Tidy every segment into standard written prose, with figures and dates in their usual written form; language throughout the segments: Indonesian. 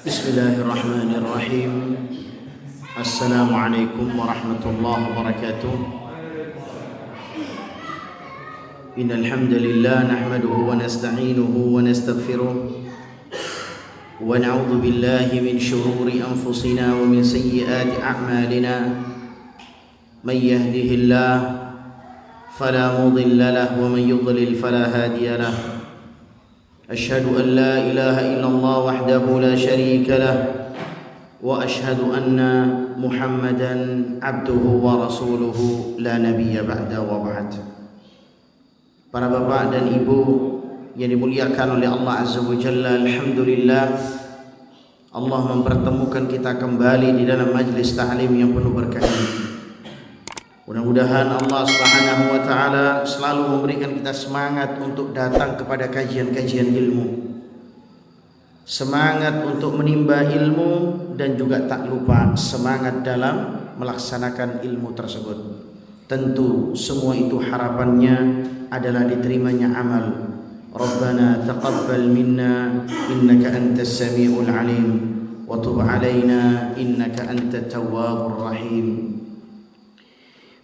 Bismillahirrahmanirrahim. Assalamualaikum warahmatullahi wabarakatuh. Innal hamdalillah nahmaduhu wa nasta'inuhu wa nastaghfiruh wa na'udzu billahi min shururi anfusina wa min sayyiati a'malina. May yahdihillahu fala mudilla lahu wa man yudlil fala hadiya lahu. أشهد أن لا إله إلا الله وحده لا شريك له وأشهد أن محمدا عبده ورسوله لا نبي بعده وبعد. Para bapak dan ibu yang dimuliakan oleh Allah Azza wa Jalla, alhamdulillah Allah mempertemukan kita kembali di dalam majlis ta'lim yang penuh berkah ini. Mudah-mudahan Allah Subhanahu wa taala selalu memberikan kita semangat untuk datang kepada kajian-kajian ilmu. Semangat untuk menimba ilmu dan juga tak lupa semangat dalam melaksanakan ilmu tersebut. Tentu semua itu harapannya adalah diterimanya amal. Rabbana taqabbal minna innaka antas samiul alim wa tub alaina innaka antat tawwabur rahim.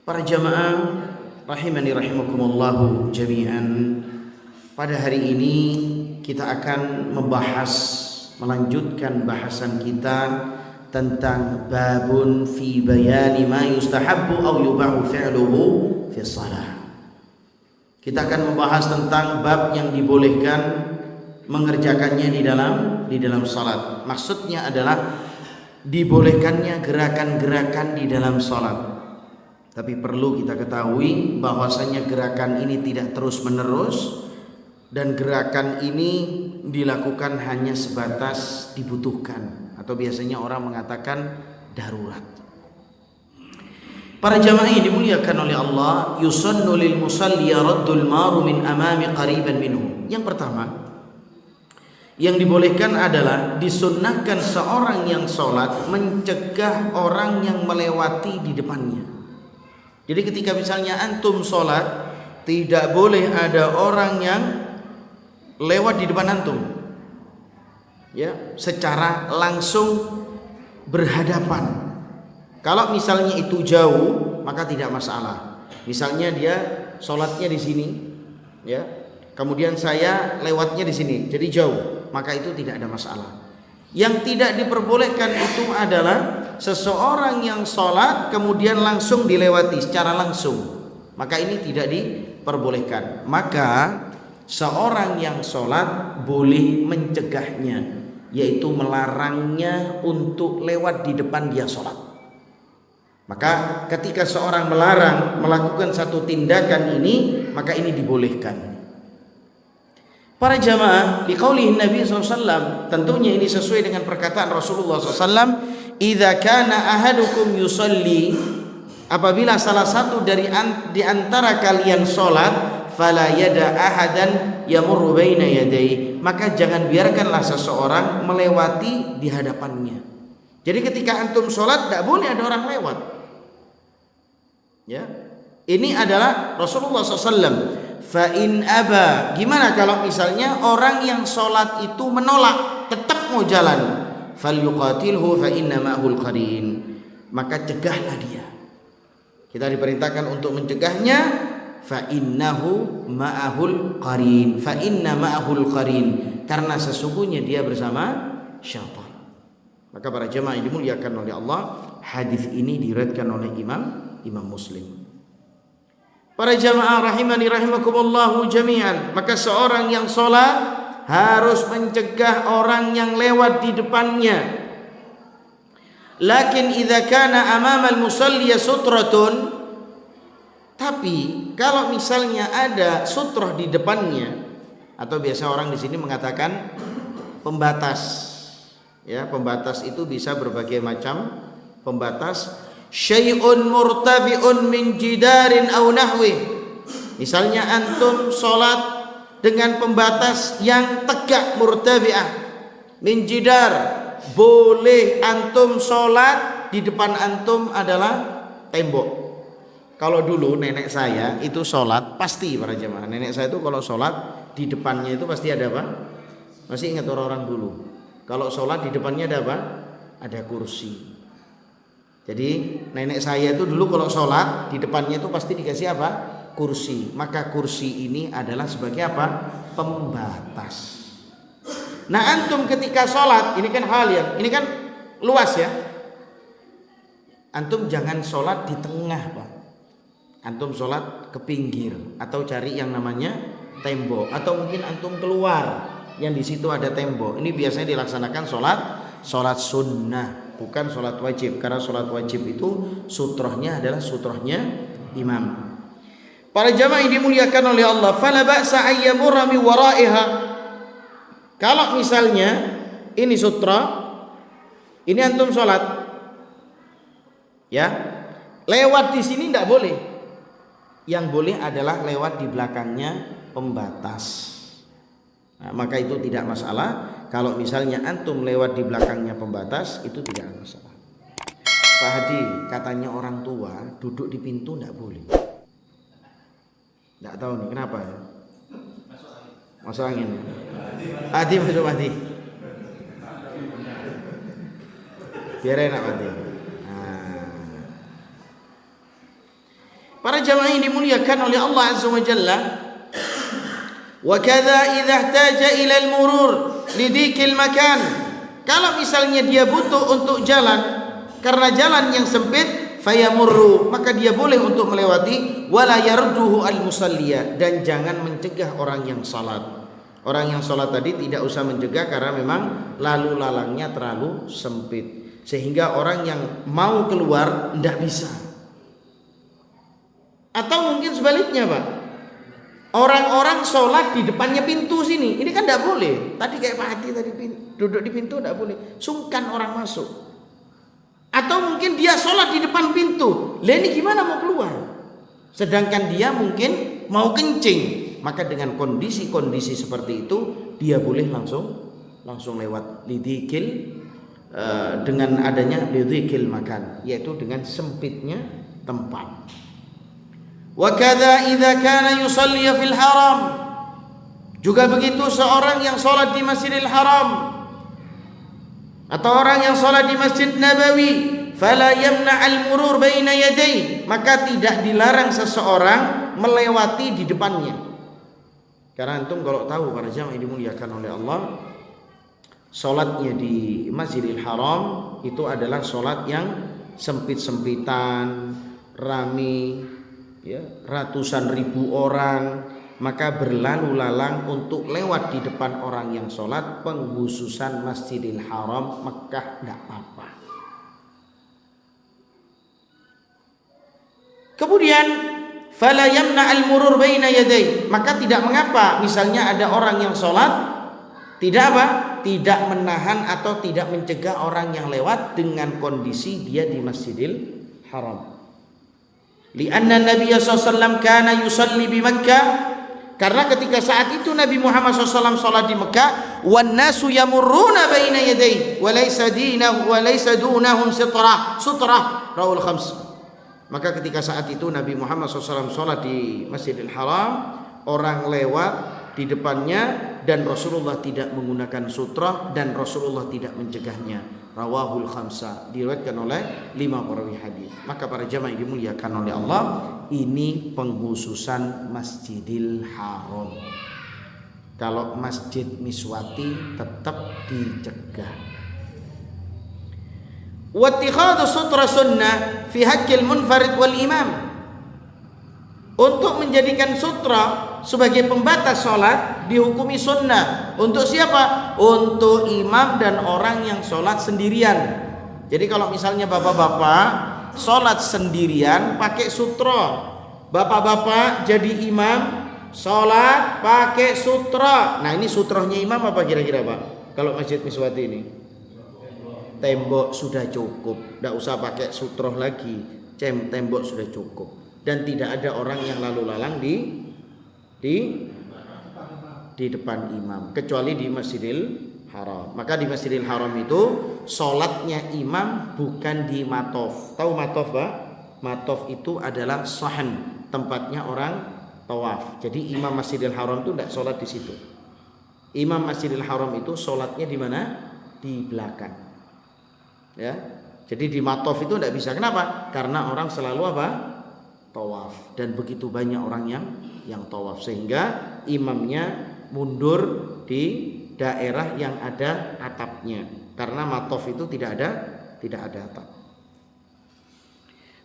Para jamaah rahimani rahimakumullahu jami'an, pada hari ini kita akan melanjutkan bahasan kita tentang babun fi bayani ma yustahabbu aw yubahu fi'luhu fi shalah. Kita akan membahas tentang bab yang dibolehkan mengerjakannya di dalam salat. Maksudnya adalah dibolehkannya gerakan-gerakan di dalam salat. Tapi perlu kita ketahui bahwasanya gerakan ini tidak terus-menerus dan gerakan ini dilakukan hanya sebatas dibutuhkan atau biasanya orang mengatakan darurat. Para jamaah yang dimuliakan oleh Allah, yusannu lil musalli raddul maru min amami qariban minhu. Yang pertama, yang dibolehkan adalah disunnahkan seorang yang sholat mencegah orang yang melewati di depannya. Jadi ketika misalnya antum sholat, tidak boleh ada orang yang lewat di depan antum, ya, secara langsung berhadapan. Kalau misalnya itu jauh, maka tidak masalah. Misalnya dia sholatnya di sini, ya, kemudian saya lewatnya di sini, jadi jauh, maka itu tidak ada masalah. Yang tidak diperbolehkan itu adalah seseorang yang sholat kemudian langsung dilewati secara langsung, maka ini tidak diperbolehkan. Maka seorang yang sholat boleh mencegahnya, yaitu melarangnya untuk lewat di depan dia sholat. Maka ketika seorang melarang melakukan satu tindakan ini, maka ini dibolehkan. Para jamaah, liqaulihi Nabi SAW, tentunya ini sesuai dengan perkataan Rasulullah SAW, idza kana ahadukum yusalli, apabila salah satu di antara kalian sholat, fala yada ahadan yamurru baina yadayhi, maka jangan biarkanlah seseorang melewati di hadapannya. Jadi ketika antum sholat tidak boleh ada orang lewat, ya. Ini adalah Rasulullah SAW. Fa in aba, gimana kalau misalnya orang yang sholat itu menolak, tetap mau jalan, falyuqatilhu fa inna ma'hul qarin, maka cegahlah dia. Kita diperintahkan untuk mencegahnya, fa innahu ma'ahul qarin, fa inna ma'ahul qarin, karena sesungguhnya dia bersama syaitan. Maka para jemaah yang dimuliakan oleh Allah, hadis ini diriwayatkan oleh Imam Muslim. Para jamaah rahimani rahimakumullahu jami'an, maka seorang yang sholat harus mencegah orang yang lewat di depannya. Lakin idza kana amamal musalli sutratun, tapi kalau misalnya ada sutrah di depannya, atau biasa orang di sini mengatakan pembatas, ya, pembatas itu bisa berbagai macam pembatas. Syai'un murtafi'un min jidarin aw nahwi, misalnya antum sholat dengan pembatas yang tegak, murtafi'ah min jidar, boleh antum sholat di depan antum adalah tembok. Kalau dulu nenek saya itu sholat pasti, para jemaah, nenek saya itu kalau sholat di depannya itu pasti ada apa? Masih ingat orang-orang dulu? Kalau sholat di depannya ada apa? Ada kursi. Jadi nenek saya itu dulu kalau sholat di depannya itu pasti dikasih apa? Kursi. Maka kursi ini adalah sebagai apa? Pembatas. Nah antum ketika sholat, ini kan hal yang, ini kan luas ya. Antum jangan sholat di tengah Pak. Antum sholat ke pinggir atau cari yang namanya tembok, atau mungkin antum keluar yang di situ ada tembok. Ini biasanya dilaksanakan sholat sunnah, bukan sholat wajib. Karena sholat wajib itu sutrohnya adalah sutrohnya imam. Para jamaah yang dimuliakan oleh Allah, fala ba'sa ayyamurra min wara'iha. Kalau misalnya ini sutra, ini antum sholat, ya, lewat di sini tidak boleh. Yang boleh adalah lewat di belakangnya pembatas. Nah, maka itu tidak masalah. Kalau misalnya antum lewat di belakangnya pembatas, itu tidak masalah. Pak Hadi, katanya orang tua duduk di pintu tidak boleh. Tidak tahu nih kenapa ya? Masuk angin. Hadi masuk Hadi. Biar enak Hadi. Para jamaah yang dimuliakan oleh Allah Azza wa Jalla, wa kadza idza ihtaja ila al-murur lidikil makan. Kalau misalnya dia butuh untuk jalan karena jalan yang sempit, fayamurru, maka dia boleh untuk melewati, wala yarduhu al-musalliya, dan jangan mencegah orang yang salat. Orang yang salat tadi tidak usah mencegah karena memang lalu lalangnya terlalu sempit sehingga orang yang mau keluar tidak bisa. Atau mungkin sebaliknya Pak, orang-orang sholat di depannya pintu sini, ini kan tidak boleh. Tadi kayak Pak Hadi tadi duduk di pintu tidak boleh, sungkan orang masuk. Atau mungkin dia sholat di depan pintu, lah ini gimana mau keluar? Sedangkan dia mungkin mau kencing, maka dengan kondisi-kondisi seperti itu dia boleh langsung lewat lidikil, dengan adanya lidikil makan, yaitu dengan sempitnya tempat. Wa kadza idza kana yusalli fil haram, juga begitu seorang yang sholat di Masjidil Haram atau orang yang sholat di Masjid Nabawi, fala yamna al-murur baina yadayhi, maka tidak dilarang seseorang melewati di depannya. Karena antum kalau tahu para jamaah yang dimuliakan oleh Allah, sholatnya di Masjidil Haram itu adalah sholat yang sempit-sempitan, rame, ya, ratusan ribu orang, maka berlalu lalang untuk lewat di depan orang yang sholat, penghususan Masjidil Haram Mekah tidak apa-apa. Kemudian fala yamna al-murur baina yaday, maka tidak mengapa misalnya ada orang yang sholat tidak apa? Tidak menahan atau tidak mencegah orang yang lewat dengan kondisi dia di Masjidil Haram. Lianna Nabi sallallahu alaihi wasallam kana yusalli bi Makkah, karena ketika saat itu Nabi Muhammad SAW salat di Mekah, wan nasu yamurruna baina yadayhi wa laysa dunahum sutrah rawul khams. Maka ketika saat itu Nabi Muhammad SAW salat di Masjidil Haram, orang lewat di depannya dan Rasulullah tidak menggunakan sutrah dan Rasulullah tidak mencegahnya. Rawahul khamsa, diriwayatkan oleh 5 perawi hadis. Maka para jamaah yang dimuliakan oleh Allah, ini penghususan Masjidil Haram. Kalau Masjid Miswati tetap dicegah. Wattikhadhu sutra sunnah fi haqqil munfarid wal imam, untuk menjadikan sutra sebagai pembatas sholat dihukumi sunnah. Untuk siapa? Untuk imam dan orang yang sholat sendirian. Jadi kalau misalnya bapak-bapak sholat sendirian pakai sutra, bapak-bapak jadi imam sholat pakai sutra. Nah ini sutrohnya imam apa kira-kira Pak? Kalau Masjid Miswati ini tembok sudah cukup, tidak usah pakai sutroh lagi, tembok sudah cukup, dan tidak ada orang yang lalu lalang di depan imam kecuali di Masjidil Haram. Maka di Masjidil Haram itu sholatnya imam bukan di matof. Tahu matof Pak? Matof itu adalah sahan, tempatnya orang tawaf. Jadi imam Masjidil Haram itu tidak sholat di situ. Imam Masjidil Haram itu sholatnya di mana? Di belakang. Ya. Jadi di matof itu tidak bisa. Kenapa? Karena orang selalu apa? Tawaf. Dan begitu banyak orang yang tawaf sehingga imamnya mundur di daerah yang ada atapnya. Karena matof itu tidak ada atap.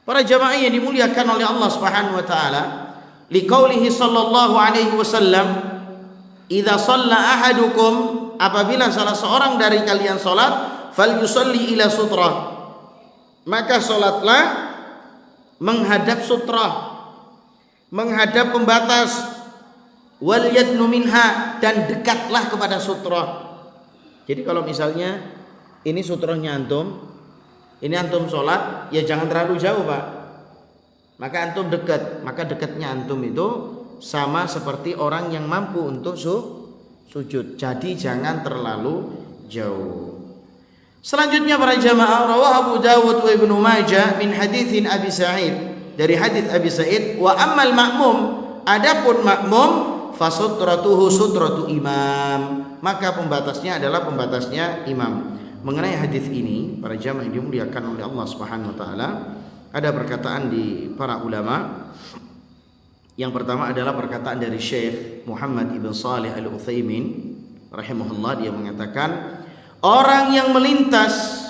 Para jamaah yang dimuliakan oleh Allah Subhanahu wa taala, liqaulihi sallallahu alaihi wasallam, "Idza shalla ahadukum," apabila salah seorang dari kalian salat, falyusalli ila sutrah, maka salatlah menghadap sutrah, menghadap pembatas, wal yadnu minha, dan dekatlah kepada sutrah. Jadi kalau misalnya ini sutrahnya antum, ini antum sholat, ya jangan terlalu jauh Pak. Maka antum dekat. Maka dekatnya antum itu sama seperti orang yang mampu untuk sujud. Jadi jangan terlalu jauh. Selanjutnya para jamaah, rawah Abu Dawud wa Ibnu Majah min haditsin Abi Sa'id, dari hadits Abi Sa'id, wa ammal ma'mum, adapun makmum, fasutratuhu sutratu imam, maka pembatasnya adalah pembatasnya imam. Mengenai hadis ini, para jamaah yang dimuliakan oleh Allah Subhanahu wa taala, ada perkataan di para ulama. Yang pertama adalah perkataan dari Syekh Muhammad ibn Shalih Al-Utsaimin rahimahullah. Dia mengatakan, orang yang melintas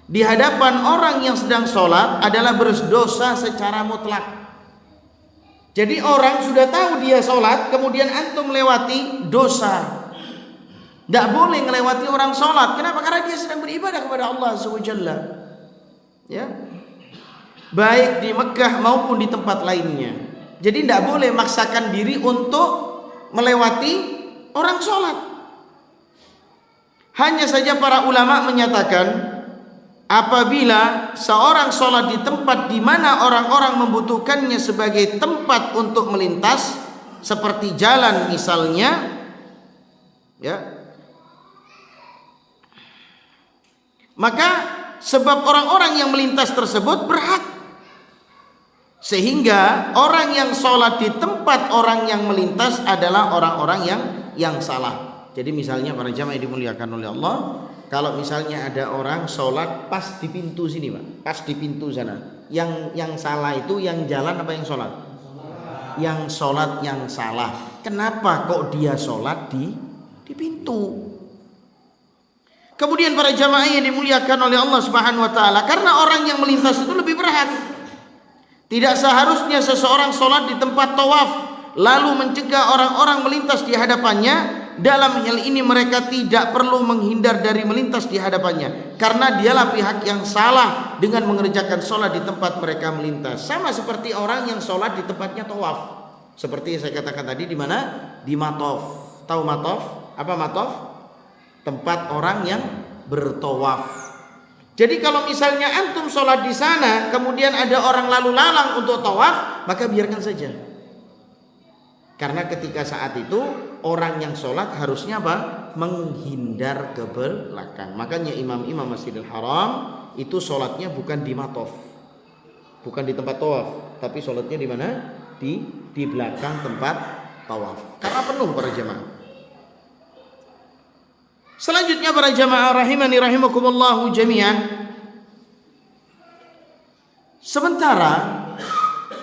di hadapan orang yang sedang sholat adalah berdosa secara mutlak. Jadi orang sudah tahu dia sholat, kemudian antum melewati, dosa. Tidak boleh melewati orang sholat. Kenapa? Karena dia sedang beribadah kepada Allah SWT. Ya, baik di Mekah maupun di tempat lainnya. Jadi tidak boleh maksakan diri untuk melewati orang sholat. Hanya saja para ulama menyatakan, apabila seorang sholat di tempat di mana orang-orang membutuhkannya sebagai tempat untuk melintas, seperti jalan misalnya, ya, maka sebab orang-orang yang melintas tersebut berhak, sehingga orang yang sholat di tempat orang yang melintas adalah orang-orang yang salah. Jadi misalnya para jamaah yang dimuliakan oleh Allah, kalau misalnya ada orang sholat pas di pintu sini Pak, pas di pintu sana, yang salah itu yang jalan apa yang sholat? Yang sholat yang salah. Kenapa kok dia sholat di pintu? Kemudian para jamaah yang dimuliakan oleh Allah Subhanahu wa taala, karena orang yang melintas itu lebih berhak. Tidak seharusnya seseorang sholat di tempat tawaf lalu mencegah orang-orang melintas di hadapannya. Dalam hal ini mereka tidak perlu menghindar dari melintas di hadapannya, karena dialah pihak yang salah dengan mengerjakan sholat di tempat mereka melintas. Sama seperti orang yang sholat di tempatnya tawaf. Seperti yang saya katakan tadi, di mana? Di matof. Tahu matof? Apa matof? Tempat orang yang bertawaf. Jadi kalau misalnya antum sholat di sana, kemudian ada orang lalu lalang untuk tawaf, maka biarkan saja. Karena ketika saat itu orang yang sholat harusnya apa? Menghindar ke belakang. Makanya imam-imam Masjidil Haram itu sholatnya bukan di matof, bukan di tempat tawaf, tapi sholatnya di mana? Di belakang tempat tawaf. Karena penuh para jamaah. Selanjutnya para jamaah rahimani rahimakumullahu jami'an. Sementara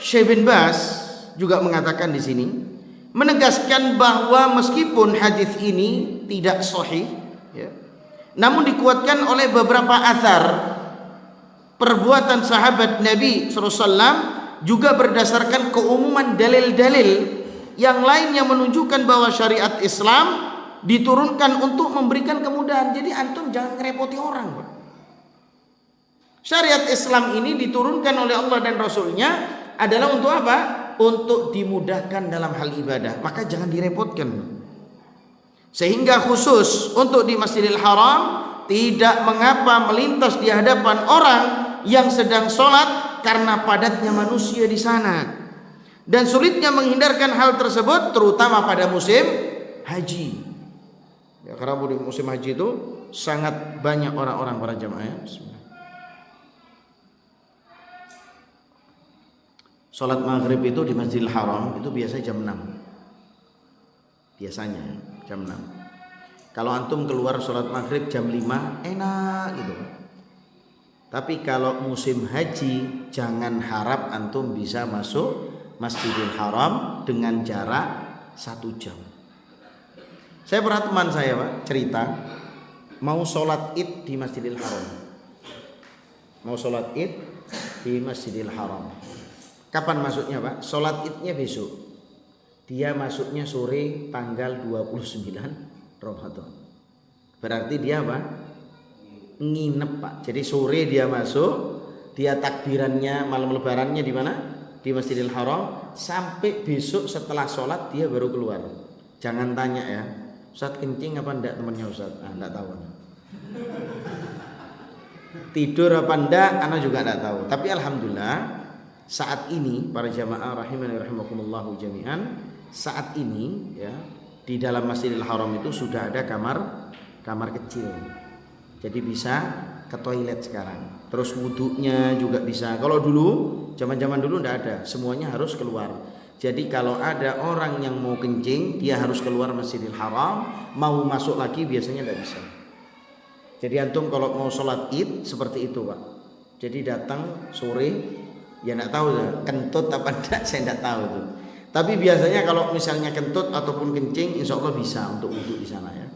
Syekh bin Baz juga mengatakan di sini, menegaskan bahwa meskipun hadis ini tidak sahih, ya, namun dikuatkan oleh beberapa athar perbuatan sahabat Nabi SAW, juga berdasarkan keumuman dalil-dalil yang lain yang menunjukkan bahwa syariat Islam diturunkan untuk memberikan kemudahan. Jadi antum jangan ngerepoti orang. Syariat Islam ini diturunkan oleh Allah dan Rasulnya adalah untuk apa? Untuk dimudahkan dalam hal ibadah. Maka jangan direpotkan. Sehingga khusus untuk di Masjidil Haram tidak mengapa melintas di hadapan orang yang sedang sholat, karena padatnya manusia di sana dan sulitnya menghindarkan hal tersebut, terutama pada musim haji. Ya, karena di musim haji itu sangat banyak orang-orang para jamaah. Salat maghrib itu di Masjidil Haram itu biasanya jam 6. Biasanya jam 6. Kalau antum keluar sholat maghrib jam 5 enak gitu. Tapi kalau musim haji jangan harap antum bisa masuk Masjidil Haram dengan jarak 1 jam. Saya pernah teman saya Pak cerita mau sholat id di Masjidil Haram. Mau sholat id di Masjidil Haram. Kapan masuknya Pak? Sholat idnya besok. Dia masuknya sore tanggal 29 Ramadan. Berarti dia apa? Nginep Pak. Jadi sore dia masuk, dia takbirannya malam lebarannya di mana? Di Masjidil Haram. Sampai besok setelah sholat dia baru keluar. Jangan tanya ya, Ustaz kencing apa enggak temannya Ustaz? Enggak tahu. Tidur apa enggak? Ana juga enggak tahu. Tapi alhamdulillah saat ini para jamaah rahimani rahimakumullahu jami'an, saat ini ya di dalam Masjidil Haram itu sudah ada kamar kecil. Jadi bisa ke toilet sekarang. Terus wudunya juga bisa. Kalau dulu, zaman-zaman dulu enggak ada, semuanya harus keluar. Jadi kalau ada orang yang mau kencing, dia harus keluar Masjidil Haram, mau masuk lagi biasanya enggak bisa. Jadi antum kalau mau sholat id seperti itu Pak. Jadi datang sore, ya enggak tahu ya, kentut apa enggak saya enggak tahu tuh. Tapi biasanya kalau misalnya kentut ataupun kencing, insya Allah bisa untuk wudhu di sana ya.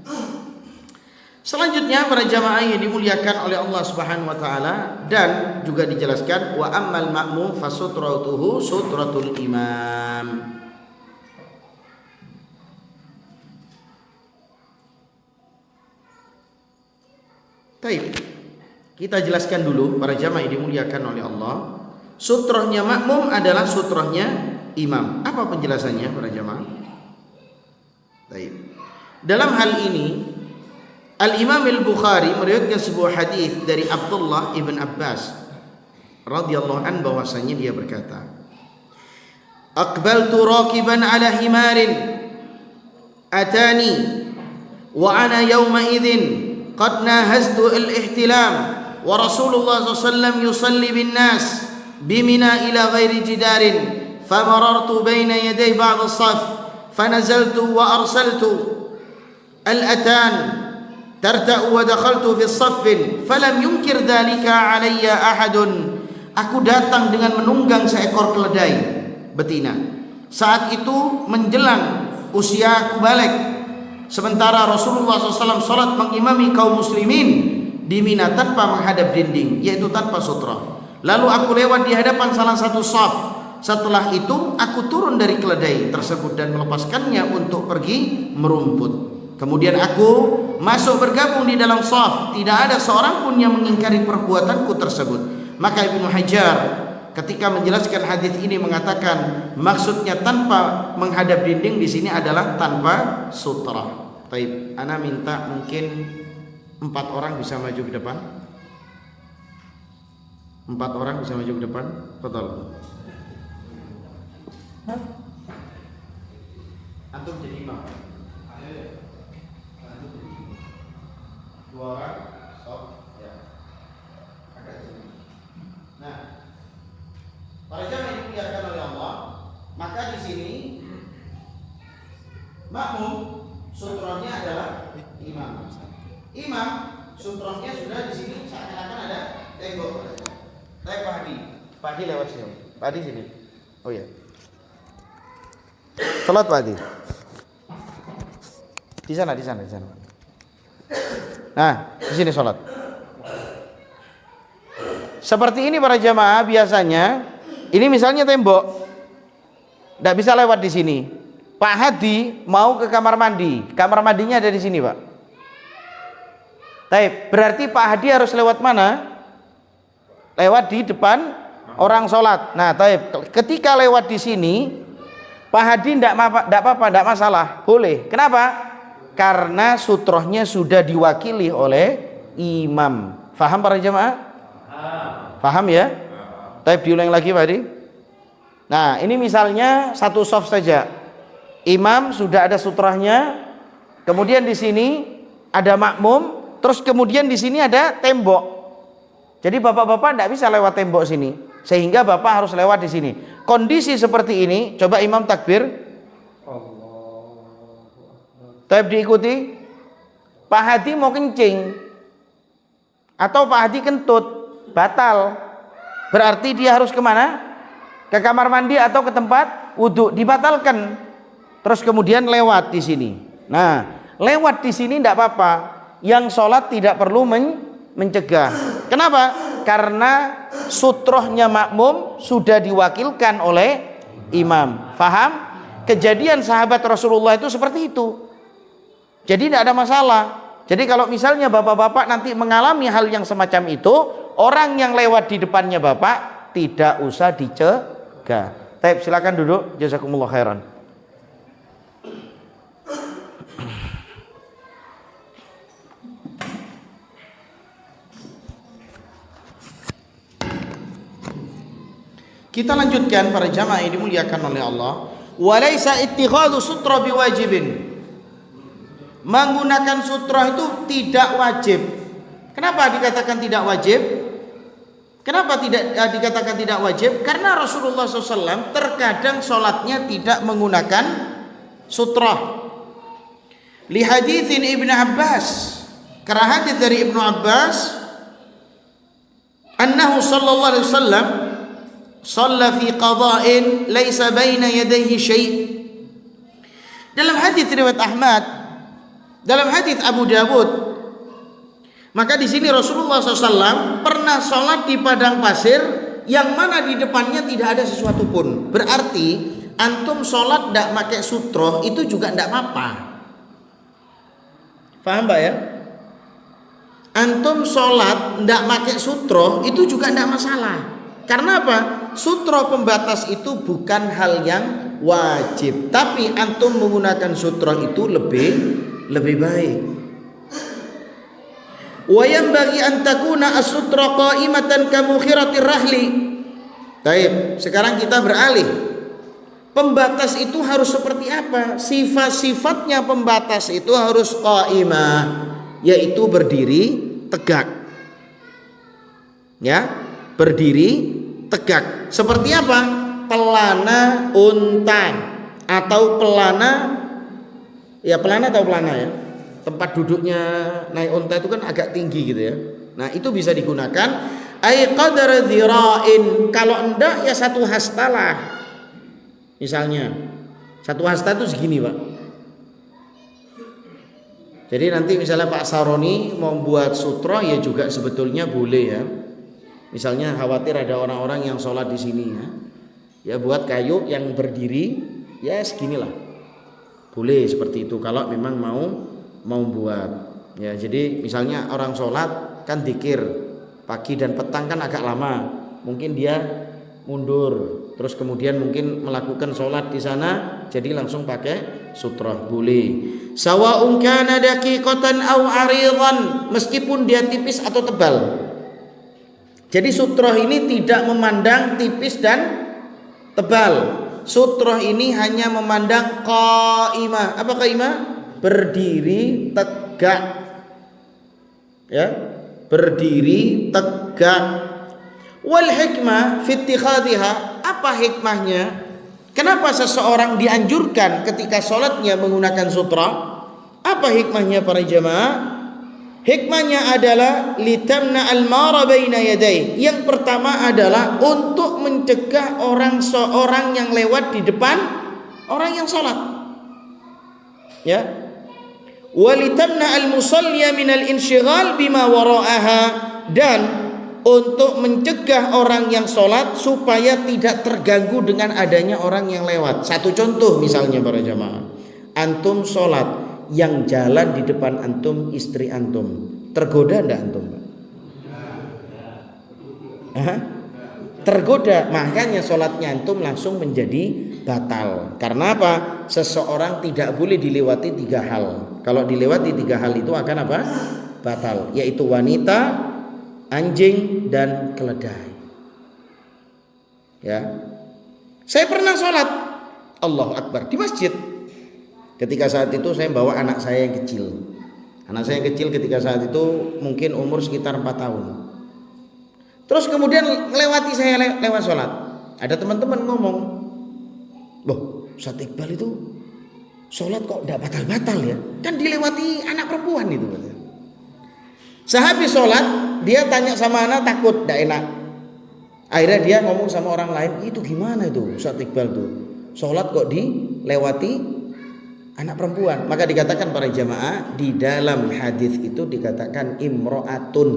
Selanjutnya para jamaah yang dimuliakan oleh Allah Subhanahu wa taala, dan juga dijelaskan wa ammal ma'mum fasutratuhu sutratul imam. Baik. Kita jelaskan dulu para jamaah yang dimuliakan oleh Allah. Sutrahnya makmum adalah sutrahnya imam. Apa penjelasannya para jamaah? Baik. Dalam hal ini Al-Imam Al-Bukhari meriwayatkan sebuah hadis dari Abdullah ibn Abbas radhiyallahu an bahwasanya dia berkata, "Aqbaltu raqiban ala himarin atani wa ana yawma idzin qad nahaztu al-ihtilam wa Rasulullah sallallahu alaihi wasallam yusalli bin nas bimina ila ghairi jidarin famarartu baina yaday ba'd as-saf fanazaltu wa arsaltu al-atan tarta'u wa dakhaltu fi shaffin falam yunkir dhalika alayya ahadun." Aku datang dengan menunggang seekor keledai betina. Saat itu menjelang usia aku balik. Sementara Rasulullah SAW salat mengimami kaum muslimin di Mina tanpa menghadap dinding, yaitu tanpa sutra. Lalu aku lewat di hadapan salah satu shaf. Setelah itu aku turun dari keledai tersebut dan melepaskannya untuk pergi merumput. Kemudian aku masuk bergabung di dalam shaf. Tidak ada seorang pun yang mengingkari perbuatanku tersebut. Maka Ibnu Hajar ketika menjelaskan hadis ini mengatakan maksudnya tanpa menghadap dinding di sini adalah tanpa sutra. Baik, ana minta mungkin 4 orang bisa maju ke depan. 4 orang bisa maju ke depan. Betul. Antum jadi imam. 2 orang, stop, ya. Agak sini. Nah, para jamaah yang dimuliakan oleh Allah, maka di sini makmum sutrohnya adalah imam. Imam sutrohnya sudah di sini seakan-akan ada tembok. Pak Hadi. Pak Hadi lewat sini. Pak Hadi sini. Oh ya. Salat Pak Hadi. Di sana. Nah, di sini sholat. Seperti ini para jamaah biasanya. Ini misalnya tembok, tidak bisa lewat di sini. Pak Hadi mau ke kamar mandi. Kamar mandinya ada di sini Pak. Taib. Berarti Pak Hadi harus lewat mana? Lewat di depan orang sholat. Nah, taib. Ketika lewat di sini, Pak Hadi tidak apa-apa, tidak masalah, boleh. Kenapa? Karena sutrohnya sudah diwakili oleh imam. Faham para jamaah? Faham ya? Taib diulang lagi Pak Hadi. Nah, ini misalnya satu shaf saja. Imam sudah ada sutrohnya. Kemudian di sini ada makmum. Terus kemudian di sini ada tembok. Jadi bapak-bapak tidak bisa lewat tembok sini. Sehingga bapak harus lewat di sini. Kondisi seperti ini, coba imam takbir. Taib diikuti. Pak Hadi mau kencing atau Pak Hadi kentut, batal. Berarti dia harus kemana? Ke kamar mandi atau ke tempat wudhu, dibatalkan. Terus kemudian lewat di sini. Nah, lewat di sini tidak apa-apa. Yang sholat tidak perlu mencegah. Kenapa? Karena sutrohnya makmum sudah diwakilkan oleh imam. Faham? Kejadian sahabat Rasulullah itu seperti itu. Jadi tidak ada masalah. Jadi kalau misalnya bapak-bapak nanti mengalami hal yang semacam itu, orang yang lewat di depannya bapak tidak usah dicegah. Baik, silakan duduk. Jazakumullah khairan. Kita lanjutkan para jamaah yang dimuliakan oleh Allah. Walaisa ittikhadhu sutra biwajibin. Menggunakan sutra itu tidak wajib. Kenapa dikatakan tidak wajib? Kenapa tidak dikatakan tidak wajib? Karena Rasulullah SAW terkadang sholatnya tidak menggunakan sutra. Li haditsin Ibnu Abbas. Karena hadits dari Ibnu Abbas, annahu sallallahu alaihi wasallam shalla fi qada'in laisa baina yadayhi syai'. Dalam hadis riwayat Ahmad, dalam hadis Abu Dawud, maka di sini Rasulullah SAW pernah sholat di padang pasir yang mana di depannya tidak ada sesuatu pun. Berarti antum sholat tidak pakai sutroh itu juga tidak apa-apa. Paham Mbak ya? Antum sholat tidak pakai sutroh itu juga tidak masalah. Karena apa? Sutroh pembatas itu bukan hal yang wajib, tapi antum menggunakan sutroh itu lebih baik. Wa yanbaghi an takuna as-sutra qa'imatan ka mukhiratir rahli. Baik, sekarang kita beralih. Pembatas itu harus seperti apa? Sifat-sifatnya pembatas itu harus qa'imah, yaitu berdiri tegak. Ya, berdiri tegak. Seperti apa? Pelana unta atau pelana, ya pelana atau pelana ya. Tempat duduknya naik unta itu kan agak tinggi gitu ya. Nah, itu bisa digunakan ai qadar dzira'in. Kalau enggak ya satu hastalah. Misalnya satu hasta itu segini, Pak. Jadi nanti misalnya Pak Saroni mau buat sutra ya juga sebetulnya boleh ya. Misalnya khawatir ada orang-orang yang sholat di sini ya. Ya buat kayu yang berdiri ya seginilah. Boleh seperti itu kalau memang mau buat. Ya, jadi misalnya orang sholat kan dzikir pagi dan petang kan agak lama. Mungkin dia mundur, terus kemudian mungkin melakukan sholat di sana, jadi langsung pakai sutra boleh. Sawa'un kana daqiqatan aw 'aridan, meskipun dia tipis atau tebal. Jadi sutroh ini tidak memandang tipis dan tebal. Sutroh ini hanya memandang qaimah. Apa qaimah? Berdiri tegak. Ya, berdiri tegak. Wal hikmah fi ittikhadhiha, apa hikmahnya? Kenapa seseorang dianjurkan ketika sholatnya menggunakan sutra? Apa hikmahnya para jamaah? Hikmahnya adalah litamna al-mara baina yaday. Yang pertama adalah untuk mencegah seorang yang lewat di depan orang yang salat. Ya. Wa litamna al-musalliya min al-inshighal bima wara'aha, dan untuk mencegah orang yang salat supaya tidak terganggu dengan adanya orang yang lewat. Satu contoh misalnya para jamaah. Antum salat, yang jalan di depan antum istri antum, tergoda enggak antum? Tergoda, makanya sholatnya antum langsung menjadi batal. Karena apa? Seseorang tidak boleh dilewati 3 hal. Kalau dilewati 3 hal itu akan apa? Batal, yaitu wanita, anjing, dan keledai. Ya, saya pernah sholat Allahu Akbar di masjid. Ketika saat itu saya bawa anak saya yang kecil. Anak saya yang kecil ketika saat itu mungkin umur sekitar 4 tahun. Terus kemudian melewati saya lewat sholat. Ada teman-teman ngomong, "Loh, Ustaz Iqbal itu sholat kok tidak batal-batal ya? Kan dilewati anak perempuan itu. Sehabis sholat dia tanya sama anak, takut tidak enak. Akhirnya dia ngomong sama orang lain, itu gimana itu Ustaz Iqbal tuh, sholat kok dilewati anak perempuan. Maka dikatakan para jamaah, di dalam hadis itu dikatakan imro'atun,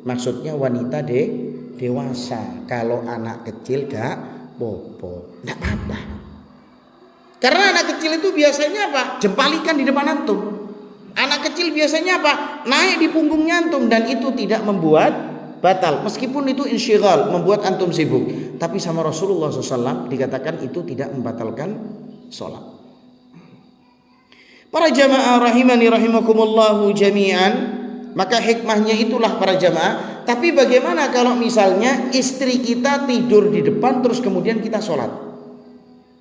maksudnya wanita dewasa. Kalau anak kecil gak popo, gak apa-apa. Karena anak kecil itu biasanya apa? Jempalikan di depan antum. Anak kecil biasanya apa? Naik di punggungnya antum, dan itu tidak membuat batal. Meskipun itu insyighal, membuat antum sibuk. Tapi sama Rasulullah SAW dikatakan itu tidak membatalkan sholat. Para jamaah rahimani rahimakumullahu jami'an, maka hikmahnya itulah para jamaah. Tapi bagaimana kalau misalnya istri kita tidur di depan terus kemudian kita sholat?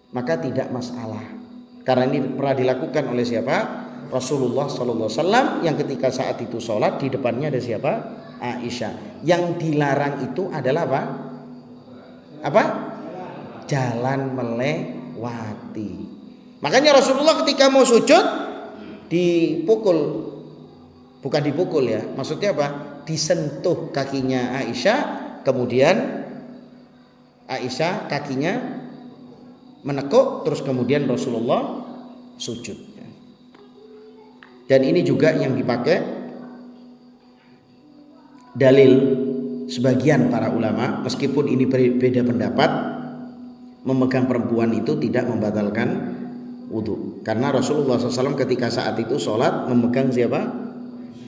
Maka tidak masalah. Karena ini pernah dilakukan oleh siapa? Rasulullah SAW, yang ketika saat itu sholat di depannya ada siapa? Aisyah. Yang dilarang itu adalah apa? Jalan melewati. Makanya Rasulullah ketika mau sujud dipukul, bukan dipukul ya, maksudnya apa? Disentuh kakinya Aisyah, kemudian Aisyah kakinya menekuk, terus kemudian Rasulullah sujud. Dan ini juga yang dipakai dalil sebagian para ulama, meskipun ini beda pendapat, memegang perempuan itu tidak membatalkan wudhu. Karena Rasulullah SAW ketika saat itu sholat memegang siapa?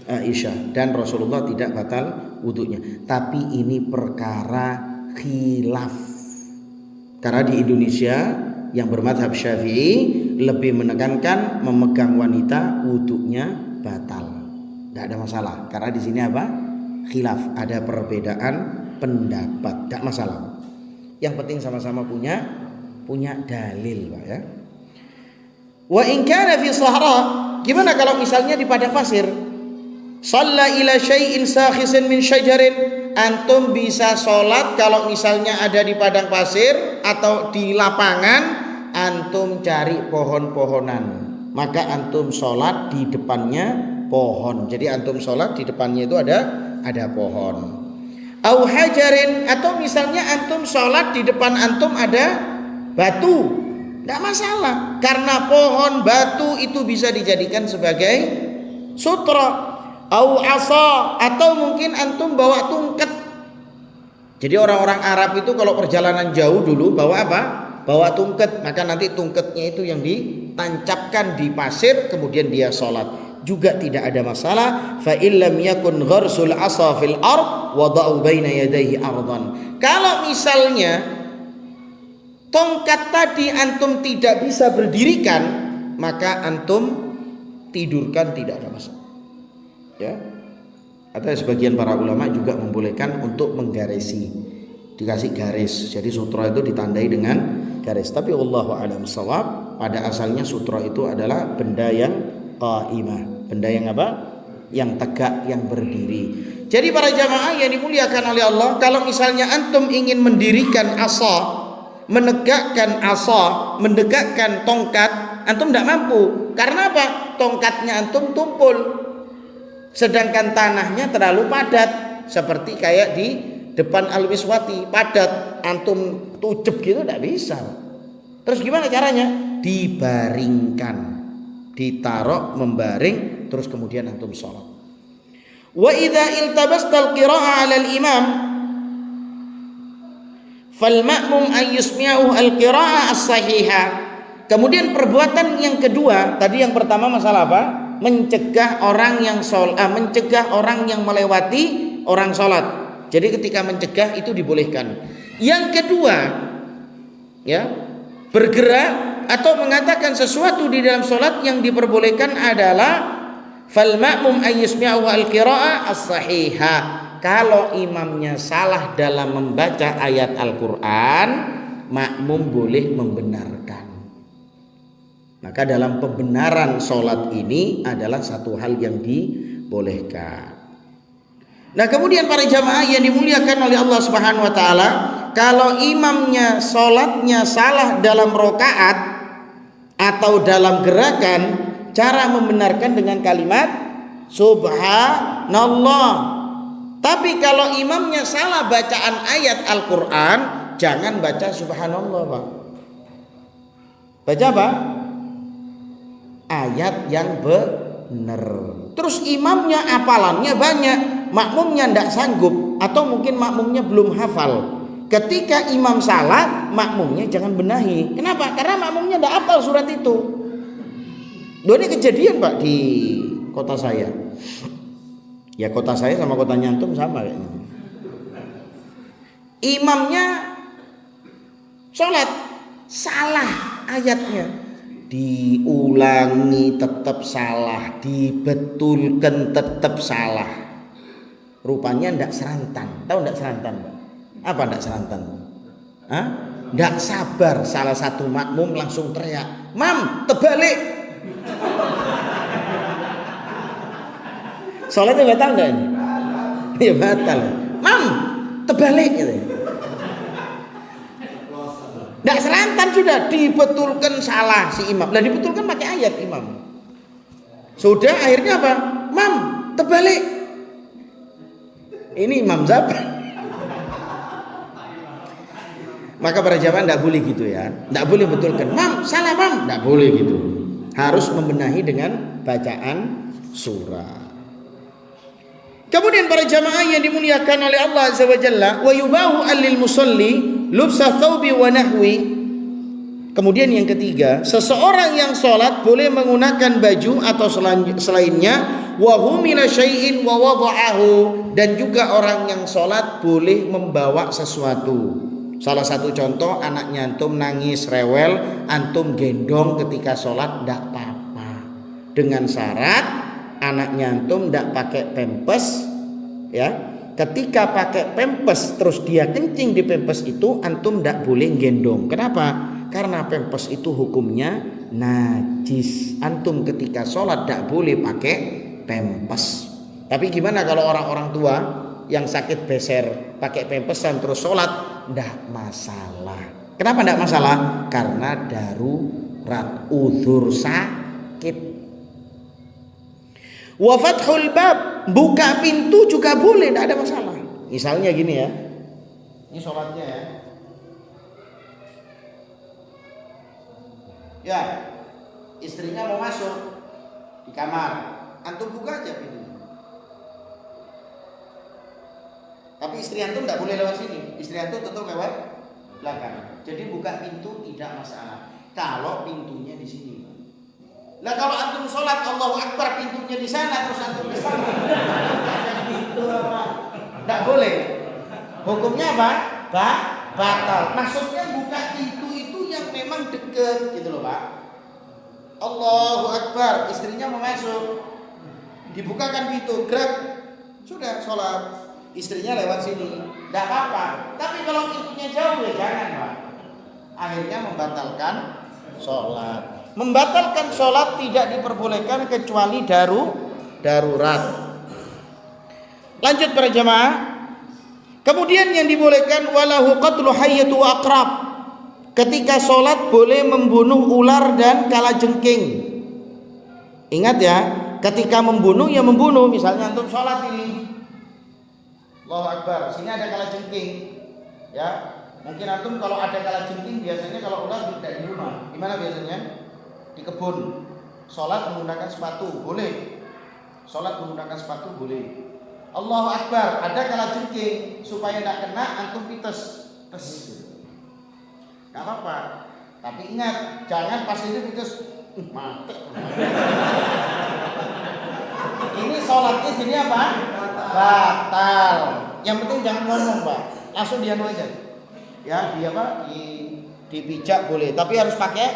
Aisyah, dan Rasulullah tidak batal wudhunya. Tapi ini perkara khilaf. Karena di Indonesia yang bermadhab Syafi'i lebih menekankan memegang wanita wudhunya batal. Tidak ada masalah. Karena di sini apa? Khilaf, ada perbedaan pendapat. Tidak masalah. Yang penting sama-sama punya dalil, Pak ya. Wa in kana fi sahra, gimana kalau misalnya di padang pasir? Shalla ila syai'in sakhisin min syajarin. Antum bisa sholat kalau misalnya ada di padang pasir atau di lapangan, antum cari pohon-pohonan, maka antum sholat di depannya pohon. Jadi antum sholat di depannya itu ada pohon. Au hajarin, atau misalnya antum sholat di depan antum ada batu, tidak masalah, karena pohon batu itu bisa dijadikan sebagai sutra. Au asa, atau mungkin antum bawa tungket. Jadi orang-orang Arab itu kalau perjalanan jauh dulu bawa apa? Bawa tungket. Maka nanti tungketnya itu yang ditancapkan di pasir, kemudian dia sholat. Juga tidak ada masalah. Fa illam yakun gharsul asa fil ard wada'u baina yadayhi ardan. Kalau misalnya tongkat tadi antum tidak bisa berdirikan, maka antum tidurkan, tidak ada masalah. Ya, atau sebagian para ulama juga membolehkan untuk menggarisi, dikasih garis. Jadi sutra itu ditandai dengan garis. Tapi wallahu a'lam shawab, pada asalnya sutra itu adalah benda yang qaimah, benda yang apa? Yang tegak, yang berdiri. Jadi para jamaah yang dimuliakan oleh Allah, kalau misalnya antum ingin mendirikan asa, menegakkan asa, menegakkan tongkat, antum tidak mampu. Karena apa? Tongkatnya antum tumpul, sedangkan tanahnya terlalu padat, seperti kayak di depan Al-Miswati padat, antum tujup gitu tidak bisa. Terus gimana caranya? Dibaringkan, ditaruh membaring, terus kemudian antum sholat. Wa idza iltabastal qira'ah 'ala al-imam fal ma'mum an yusmi'uhu al-qira'ah as-sahihah. Kemudian perbuatan yang kedua, tadi yang pertama masalah apa? Mencegah orang yang mencegah orang yang melewati orang sholat. Jadi ketika mencegah itu dibolehkan. Yang kedua, ya, bergerak atau mengatakan sesuatu di dalam sholat yang diperbolehkan adalah fal ma'mum ayyusmi'uhu al-qira'ah as-sahihah. Kalau imamnya salah dalam membaca ayat Al-Quran, makmum boleh membenarkan. Maka dalam pembenaran sholat ini adalah satu hal yang dibolehkan. Nah kemudian para jamaah yang dimuliakan oleh Allah Subhanahu Wa Taala, kalau imamnya sholatnya salah dalam rokaat atau dalam gerakan, cara membenarkan dengan kalimat subhanallah. Tapi kalau imamnya salah bacaan ayat Al-Quran, jangan baca subhanallah, Pak. Baca apa? Ayat yang benar. Terus imamnya hafalannya banyak, makmumnya tidak sanggup, atau mungkin makmumnya belum hafal. Ketika imam salah, makmumnya jangan benahi. Kenapa? Karena makmumnya tidak hafal surat itu. Ini kejadian, Pak, di kota saya. Ya, kota saya sama kota Nyantum sama kayaknya. Imamnya sholat salah ayatnya, diulangi tetap salah, dibetulkan tetap salah. Rupanya tidak serantan. Tahu tidak serantan, Pak? Apa tidak serantan? Tidak sabar, salah satu makmum langsung teriak, "Mam, terbalik!" Sholatnya batal enggak ini? Ya batal. "Mam, terbalik!" gitu. Tidak serantan, sudah dibetulkan salah si imam. Lah dibetulkan pakai ayat imam. Sudah akhirnya apa? "Mam, terbalik!" Ini imam siapa? Maka para jamaah tidak boleh gitu ya, tidak boleh betulkan, "Mam, salah mam," tidak boleh gitu. Harus membenahi dengan bacaan surah. Kemudian para jamaah yang dimuliakan oleh Allah Azza wa Jalla, wa yubahu alil musalli lubsa thawbi wa nahwi. Kemudian yang ketiga, seseorang yang sholat boleh menggunakan baju atau selainnya, wa humila syai'in wa wada'ahu, dan juga orang yang sholat boleh membawa sesuatu. Salah satu contoh, anaknya antum nangis rewel, antum gendong ketika sholat, tidak apa-apa. Dengan syarat anaknya antum tidak pakai pempes, ya. Ketika pakai pempes terus dia kencing di pempes itu, antum tidak boleh gendong. Kenapa? Karena pempes itu hukumnya najis. Antum ketika sholat tidak boleh pakai pempes. Tapi gimana kalau orang-orang tua yang sakit beser pakai pempesan terus sholat? Tidak masalah. Kenapa tidak masalah? Karena darurat, uzur sakit. Wa fathul bab, buka pintu juga boleh, tidak ada masalah. Misalnya gini ya, ini sholatnya ya. Ya, istrinya mau masuk di kamar, antum buka aja pintu. Tapi istri antum tidak boleh lewat sini, istri antum tetap lewat belakang. Jadi buka pintu tidak masalah. Kalau pintunya di sini. Lah kalau antum sholat Allahu Akbar pintunya di sana terus antum di sana, pintu apa? Tidak boleh. Hukumnya apa? Batal. Maksudnya buka pintu itu yang memang dekat gitu loh, Pak. Allahu Akbar, istrinya mau masuk, dibukakan pintu, gerak, sudah sholat. Istrinya lewat sini, tidak apa-apa. Tapi kalau pintunya jauh ya jangan, Pak. Akhirnya membatalkan sholat. Membatalkan sholat tidak diperbolehkan kecuali darurat. Lanjut para jamaah. Kemudian yang dibolehkan walahu qatlu hayyatu wa aqrab. Ketika sholat boleh membunuh ular dan kalajengking. Ingat ya, ketika membunuh ya membunuh. Misalnya antum sholat ini, Allahu Akbar, sini ada kalajengking, ya. Mungkin antum kalau ada kalajengking biasanya kalau ular tidak di rumah, di mana biasanya? Di kebun. Sholat menggunakan sepatu boleh. Sholat menggunakan sepatu boleh. Allahu Akbar, ada kalajengking, supaya tidak kena antum pites, nggak apa-apa. Tapi ingat, jangan pas itu pites mati. Ini sholatnya jadi apa? Batal. Yang penting jangan ngomong, Pak. Langsung dianu aja. Ya, dia apa? Dipijak boleh, tapi harus pakai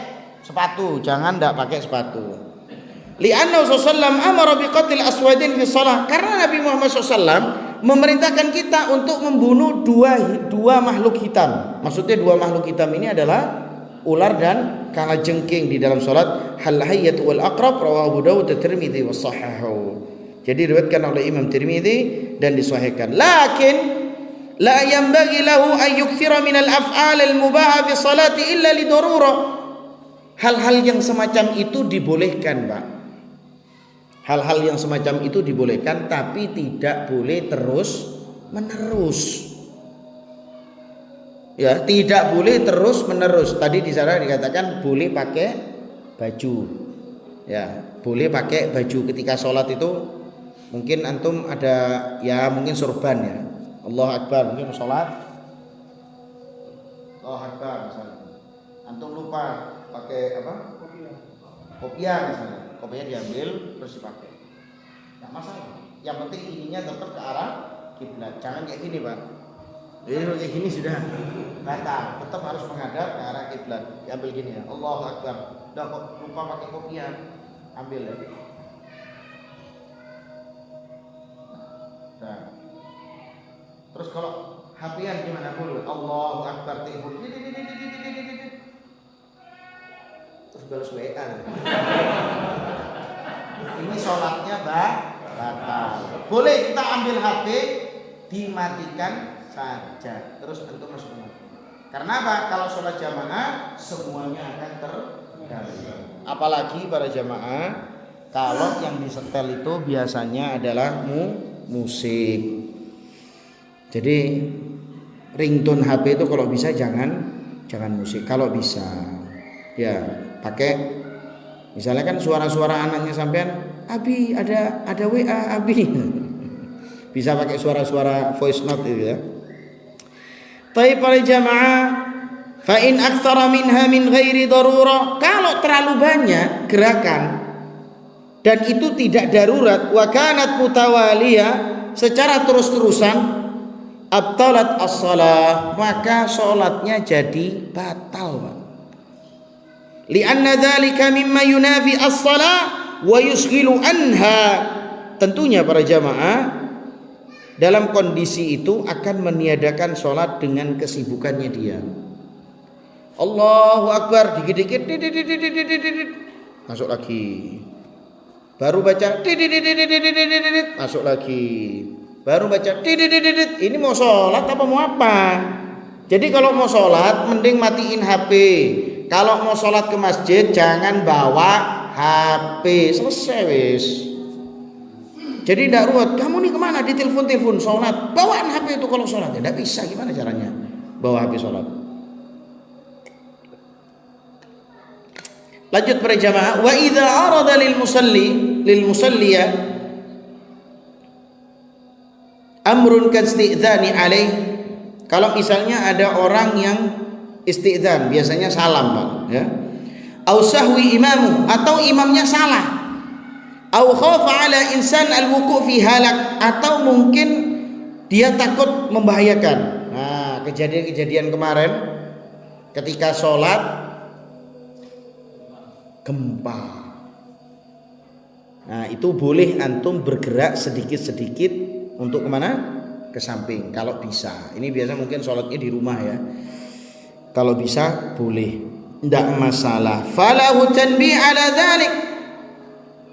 sepatu. Jangan enggak pakai sepatu. Li'anna sallallahu amara biqatil aswadin fi shalah. Karena Nabi Muhammad SAW memerintahkan kita untuk membunuh dua makhluk hitam. Maksudnya dua makhluk hitam ini adalah ular dan kalajengking di dalam salat. Hal hayyatu wal aqrab rawahu Abu Dawud wa Tirmidzi wa sahahahu. Jadi diriwayatkan oleh Imam Tirmidzi dan disahihkan. Lakin la yanbaghi lahu an yukthira min al-af'al al-mubaha fi salati illa li darurah. Hal-hal yang semacam itu dibolehkan, Pak. Hal-hal yang semacam itu dibolehkan, tapi tidak boleh terus menerus. Ya, tidak boleh terus menerus. Tadi di sana dikatakan boleh pakai baju. Ya, boleh pakai baju ketika sholat itu. Mungkin antum ada ya mungkin sorban ya. Allahu Akbar mungkin sholat. Allahu Akbar misalnya. Antum lupa pakai apa? Kopiah misalnya. Kopiah diambil terus dipakai. Enggak masalah. Yang penting ininya tetap ke arah kiblat. Jangan kayak gini, Pak. Jadi kayak gini sudah batal. Tetap harus menghadap ke arah kiblat. Diambil gini ya. Allahu Akbar. Udah kok lupa pakai kopiah. Ambil ya. Nah. Terus kalau HP-an gimana dulu? Allahu Akbar telepon. Terus balas WA. Ini sholatnya batal. Boleh kita ambil HP, dimatikan saja. Terus antum masuk rumah. Karena apa? Kalau sholat jamaah semuanya akan terganggu. Apalagi para jamaah kalau yang disetel itu biasanya adalah musik. Jadi ringtone HP itu kalau bisa jangan musik. Kalau bisa ya pakai misalnya kan suara-suara anaknya sampean, Abi ada WA Abi. Bisa pakai suara-suara voice note itu ya. Tapi para jamaah, fa in aktsara minha min ghairi darurah, kalau terlalu banyak gerakan dan itu tidak darurat, wa kanat mutawaliyah, secara terus-terusan, abtalat as-shalah, maka salatnya jadi batal, Pak. Li'anna dzalika mimma yunafi as-shalah wa yusghilu anha. Tentunya para jamaah dalam kondisi itu akan meniadakan sholat dengan kesibukannya dia. Allahu Akbar, dikit-dikit masuk lagi. Baru baca masuk lagi. Baru baca ini mau sholat apa mau apa? Jadi kalau mau sholat mending matiin HP. Kalau mau sholat ke masjid jangan bawa HP. Selesai wis. Jadi tidak ruwet. Kamu nih kemana? Ditelepon sholat. Bawaan HP itu kalau sholat. Ya tidak bisa. Gimana caranya bawa HP sholat? Lanjut para jamaah. Wa idza arada lil musalliya amrun kasti'dzani alaih. Kalau misalnya ada orang yang isti'dzan, biasanya salam, Pak, ya. Au sahwi imamu, atau imamnya salah. Au khafa ala insan al-wuqu' fi halak, atau mungkin dia takut membahayakan. Nah, kejadian-kejadian kemarin ketika sholat gempa. Nah, itu boleh antum bergerak sedikit-sedikit untuk kemana? Ke samping kalau bisa. Ini biasa mungkin sholatnya di rumah ya. Kalau bisa boleh, tidak masalah. Falahu tanbih ala dzalik,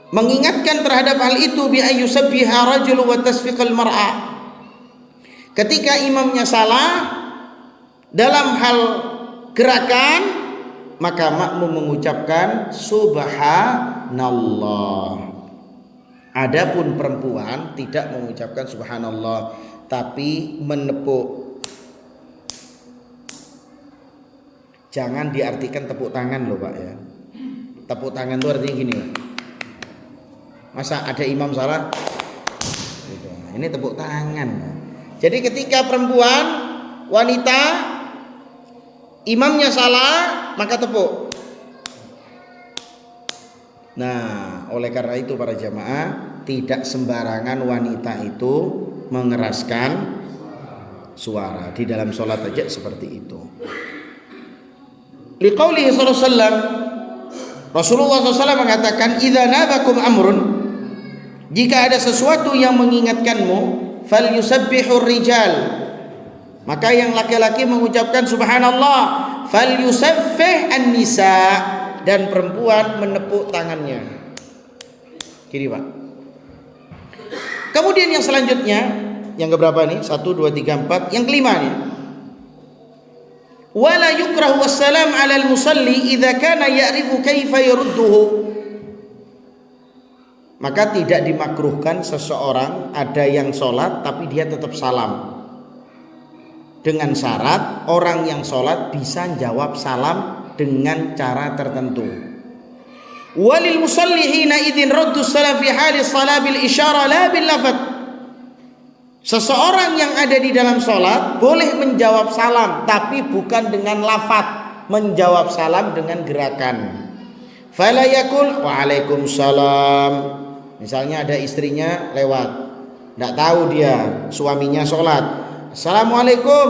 mengingatkan terhadap hal itu bi ayyusabbiha rajul wa tasfiqal mar'a. Ketika imamnya salah dalam hal gerakan, maka makmum mengucapkan subhanallah. Adapun perempuan tidak mengucapkan subhanallah, tapi menepuk. Jangan diartikan tepuk tangan loh, Pak, ya. Tepuk tangan itu artinya gini, Pak. Masa ada imam salah gitu. Ini tepuk tangan. Jadi ketika perempuan, wanita, imamnya salah, maka tepuk. Nah, oleh karena itu para jamaah, tidak sembarangan wanita itu mengeraskan suara di dalam sholat aja seperti itu. Liqaulihi sallallahu alaihi wasallam, Rasulullah SAW mengatakan, idza nabakum amrun, jika ada sesuatu yang mengingatkanmu, falyusabbihur rijal, maka yang laki-laki mengucapkan subhanallah, falyusaffih an-nisa, dan perempuan menepuk tangannya. Kiri, Pak. Kemudian yang selanjutnya, yang keberapa nih? 1, 2, 3, 4. Yang kelima nih. Wala yukrahu wassalam 'ala al-musalli idza kana ya'rifu kaifa yarudduhu. Maka tidak dimakruhkan seseorang ada yang sholat tapi dia tetap salam, dengan syarat orang yang sholat bisa jawab salam dengan cara tertentu. Walil musalli hina idzin raddu salam fi hali shalah bil isyarah la bil lafaz. Seseorang yang ada di dalam sholat boleh menjawab salam tapi bukan dengan lafaz, menjawab salam dengan gerakan. Fala yakul waalaikumsalam. Misalnya ada istrinya lewat, tidak tahu dia suaminya sholat, assalamualaikum.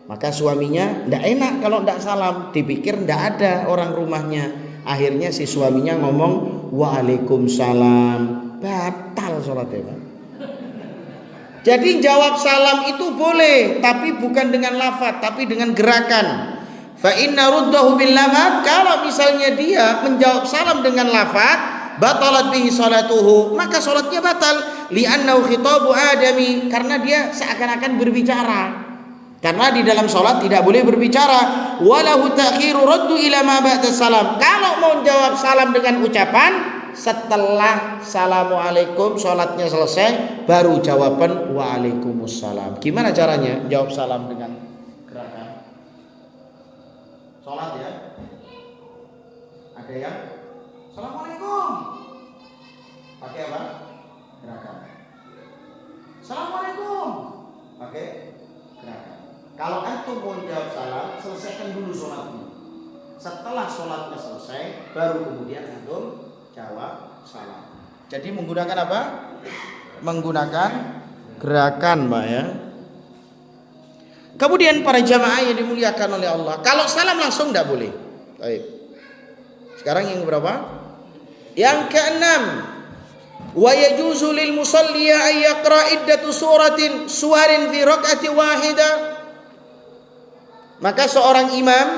Maka suaminya tidak enak kalau tidak salam, dipikir tidak ada orang rumahnya. Akhirnya si suaminya ngomong waalaikumsalam, batal sholatnya, Pak. Jadi jawab salam itu boleh, tapi bukan dengan lafaz, tapi dengan gerakan. Fa inna ruddahu bil lafaz, kalau misalnya dia menjawab salam dengan lafaz, batalat bihi salatuhu, maka salatnya batal. Li'annahu khitabu adami, karena dia seakan-akan berbicara. Karena di dalam salat tidak boleh berbicara. Walahu ta'khiru raddu ila ma ba'da salam. Kalau mau jawab salam dengan ucapan setelah assalamualaikum, salatnya selesai, baru jawaban waalaikumsalam. Gimana caranya jawab salam dengan gerakan? Salat ya. Ada yang assalamualaikum, pakai apa? Gerakan. Assalamualaikum, pakai gerakan. Kalau antum mau jawab salam, selesaikan dulu sholatnya. Setelah sholatnya selesai, baru kemudian antum jawab salam. Jadi menggunakan apa? Menggunakan gerakan, Mbak ya. Kemudian para jamaah yang dimuliakan oleh Allah, kalau salam langsung tidak boleh. Baik. Sekarang yang berapa? Yang keenam, wa yajuzu lil musalli an yaqra iddatu suwarin fi raq'ati wahidah. Maka seorang imam,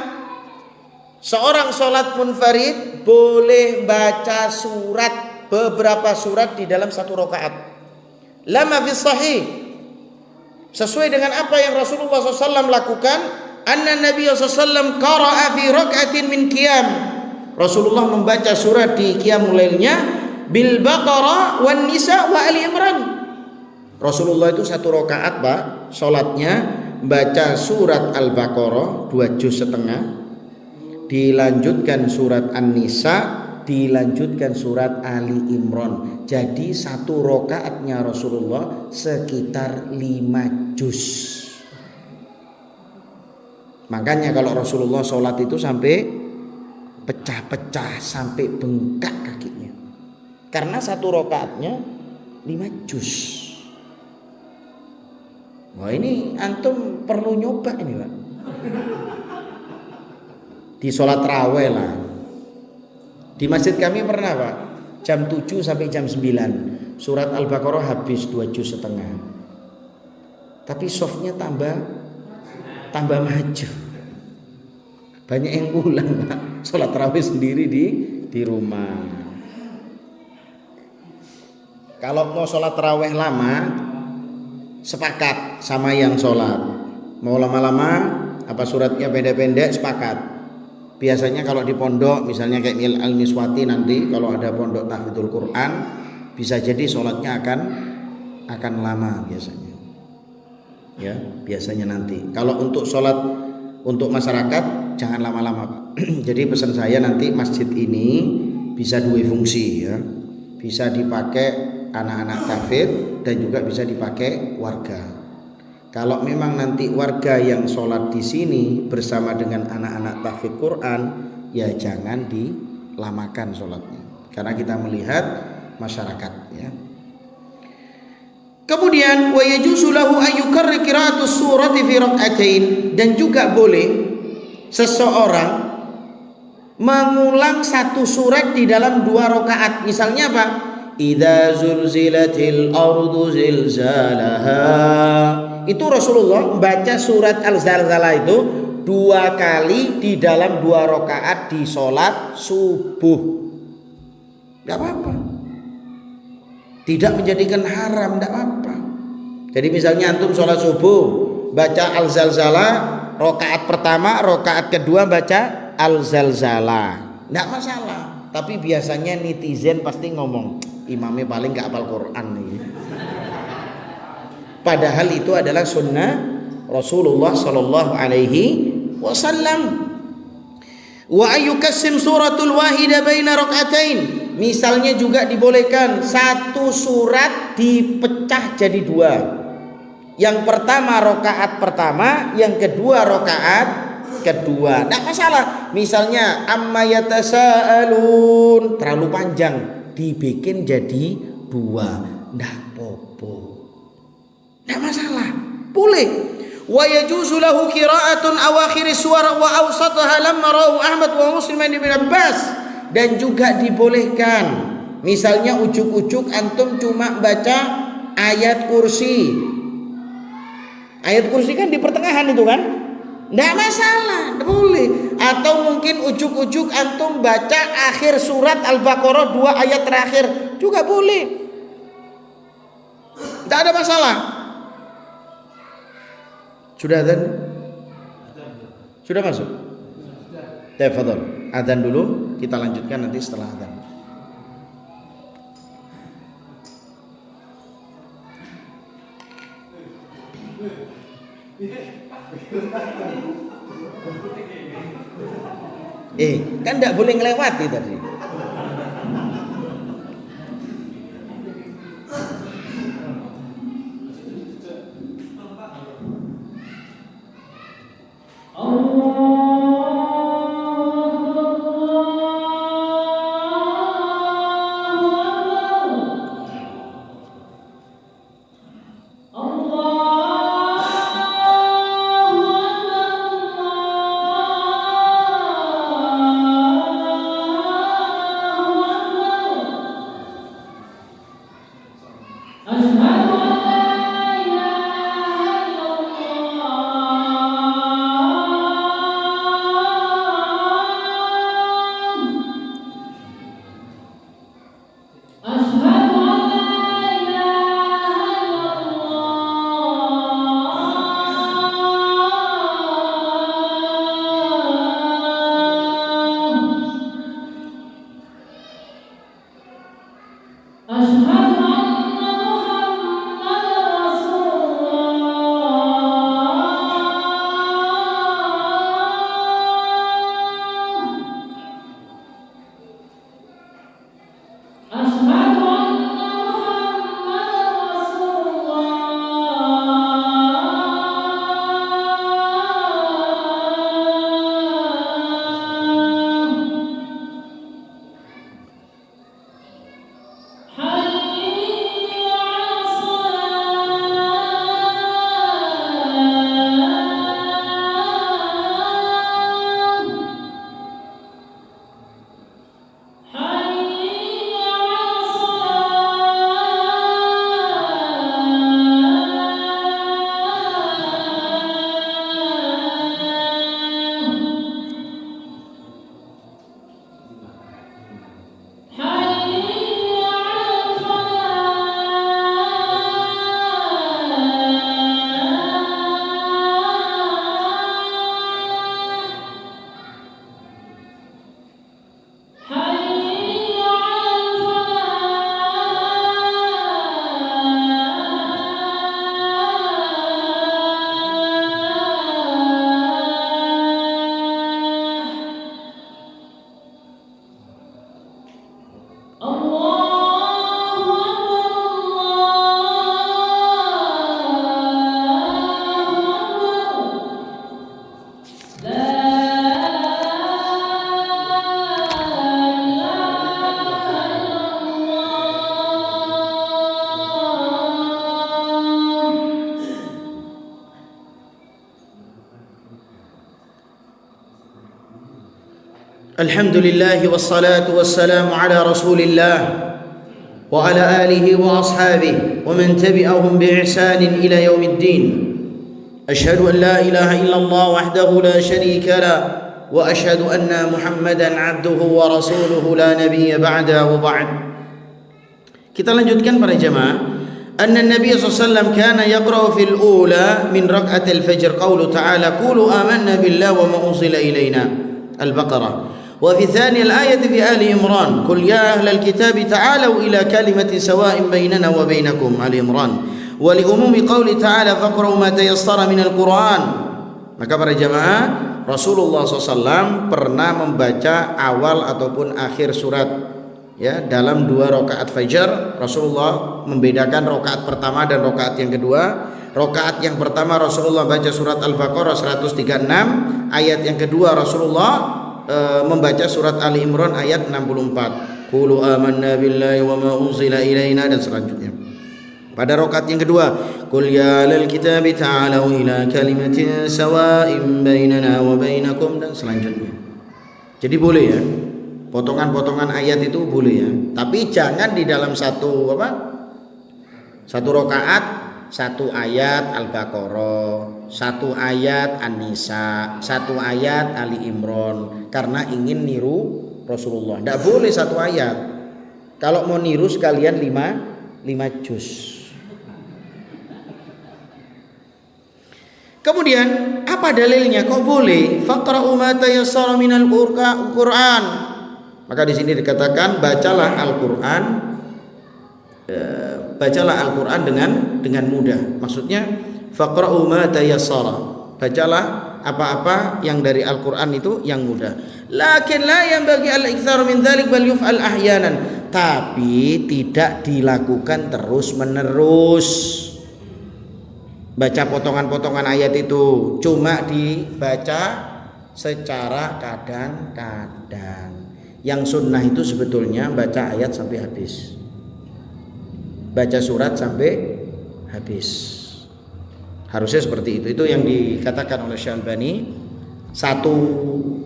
seorang salat munfarid boleh baca surat, beberapa surat di dalam satu rakaat. Lama fi sahih, sesuai dengan apa yang Rasulullah SAW lakukan. Anna Nabi SAW qara'a fi raq'atin min qiyam. Rasulullah membaca surat di qiyamul lailnya bil Baqarah wan Nisa wa Ali Imran. Rasulullah itu satu rakaat, Pak, salatnya baca surat Al-Baqarah 2 juz setengah, dilanjutkan surat An-Nisa, dilanjutkan surat Ali Imran. Jadi satu rakaatnya Rasulullah sekitar 5 juz. Makanya kalau Rasulullah sholat itu sampai pecah-pecah, sampai bengkak kakinya, karena satu rakaatnya 5 juz. Wah, ini antum perlu nyoba ini, Pak. Di sholat raweh lah. Di masjid kami pernah, Pak, jam 7 sampai jam 9 surat Al-Baqarah habis 2 juz setengah. Tapi softnya tambah maju. Banyak yang pulang, Pak, sholat raweh sendiri di rumah. Kalau mau sholat raweh lama, sepakat sama yang sholat. Mau lama-lama, apa suratnya pendek-pendek, sepakat. Biasanya kalau di pondok, misalnya kayak Mil Al-Miswati, nanti kalau ada pondok tahfidzul Quran, bisa jadi sholatnya akan lama biasanya. Ya, biasanya nanti. Kalau untuk sholat untuk masyarakat jangan lama-lama, Pak. Jadi pesan saya nanti masjid ini bisa dua fungsi ya. Bisa dipakai anak-anak tahfidz dan juga bisa dipakai warga. Kalau memang nanti warga yang sholat di sini bersama dengan anak-anak tahfidz Quran, ya jangan dilamakan sholatnya, karena kita melihat masyarakat ya. Kemudian wa yajuzu lahu an yukarrir qira'atus surati fi rak'atain, dan juga boleh seseorang mengulang satu surat di dalam 2 rakaat. Misalnya apa? Idza zulzilatil ardu zilzalaha. Itu Rasulullah membaca surat Al-Zalzalah itu 2 kali di dalam 2 rakaat di sholat subuh. Enggak apa-apa. Tidak menjadikan haram, tidak apa-apa. Jadi misalnya antum sholat subuh baca Al-Zalzalah Rakaat pertama, rakaat kedua baca Al-Zalzalah. Enggak masalah. Tapi biasanya netizen pasti ngomong, imamnya paling enggak hafal Quran nih. Padahal itu adalah sunnah Rasulullah sallallahu alaihi wasallam. Wa ayyukassim suratul wahida baina rakaatain. Misalnya juga dibolehkan satu surat dipecah jadi dua. Yang pertama rakaat pertama, yang kedua rakaat kedua. Tidak masalah. Misalnya amma yatasaalun terlalu panjang, dibikin jadi dua. Tidak apa-apa. Tidak masalah. Boleh. Wa yajuzu lahu qira'atun awakhir suwar wa awsataha lamma rawu Ahmad wa Muslim bin Abbas. Dan juga dibolehkan misalnya ujuk-ujuk antum cuma baca ayat kursi. Ayat kursi kan di pertengahan itu kan, tidak masalah, boleh. Atau mungkin ujuk-ujuk antum baca akhir surat Al-Baqarah 2 ayat terakhir juga boleh, tidak ada masalah. Sudah adzan? Sudah masuk? Tafadhol. Adzan dulu, kita lanjutkan nanti setelah adzan. Kan tidak boleh ngelewati tadi. الحمد لله والصلاة والسلام على رسول الله وعلى آله وأصحابه ومن تبعهم بإحسان إلى يوم الدين. أشهد أن لا إله إلا الله وحده لا شريك له وأشهد أن محمدا عبده ورسوله لا نبي بعده وبعد. Kita lanjutkan para jemaah. anna Nabi SAW kana yaqra'u fil ula min rak'atil fajr qawlu ta'ala qulu amanna billahi wa ma unzila ilaina Al-Baqarah wa fi thani al-ayati fi Ali Imran qul ya ahlal kitabi ta'alu ila kalimatin sawa'in bainana wa bainakum Ali Imran wa li umumi qawli ta'ala faqra'u ma tayassara min al-Qur'an. Maka para jamaah, Rasulullah SAW pernah membaca awal ataupun akhir surat, ya, dalam 2 rakaat fajar. Rasulullah membedakan rakaat pertama dan rakaat yang kedua. Rakaat yang pertama Rasulullah baca surat Al-Baqarah 136, ayat yang kedua Rasulullah membaca surat Ali Imran ayat 64. Qulu amanna billahi wa ma unzila ilaina, dan selanjutnya. Pada rakaat yang kedua, qul ya lil kitabi ta'alu ila kalimatin sawa'in bainana wa bainakum, dan selanjutnya. Jadi boleh ya, potongan-potongan ayat itu boleh ya, tapi jangan di dalam satu rakaat, satu ayat Al-Baqarah, satu ayat An-Nisa, satu ayat Ali Imran, karena ingin niru Rasulullah. Tidak boleh satu ayat. Kalau mau niru sekalian 5 juz. Kemudian apa dalilnya kok boleh? Faqra'u ma tayassara minal Qur'an. Maka di sini dikatakan bacalah Al-Qur'an, dengan mudah. Maksudnya faqra'u ma tayassara. Bacalah apa-apa yang dari Al-Qur'an itu yang mudah. Lakin la yanbaghi al-iktsar min dzalik bal yuf'al ahyanan. Tapi tidak dilakukan terus-menerus. Baca potongan-potongan ayat itu cuma dibaca secara kadang-kadang. Yang sunnah itu sebetulnya baca ayat sampai habis, baca surat sampai habis. Harusnya seperti itu. Itu yang dikatakan oleh Syalbani. 1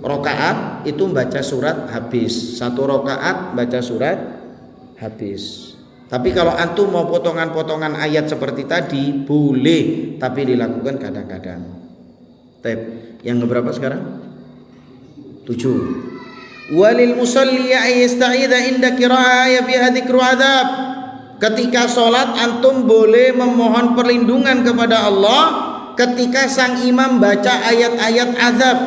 rakaat itu baca surat habis, 1 rakaat baca surat habis. Tapi kalau antum mau potongan-potongan ayat seperti tadi boleh, tapi dilakukan kadang-kadang. Yang berapa sekarang? 7. Walil musalli yasta'idza inda qira'ah fiha dzikru adzab. Ketika sholat antum boleh memohon perlindungan kepada Allah ketika sang imam baca ayat-ayat azab.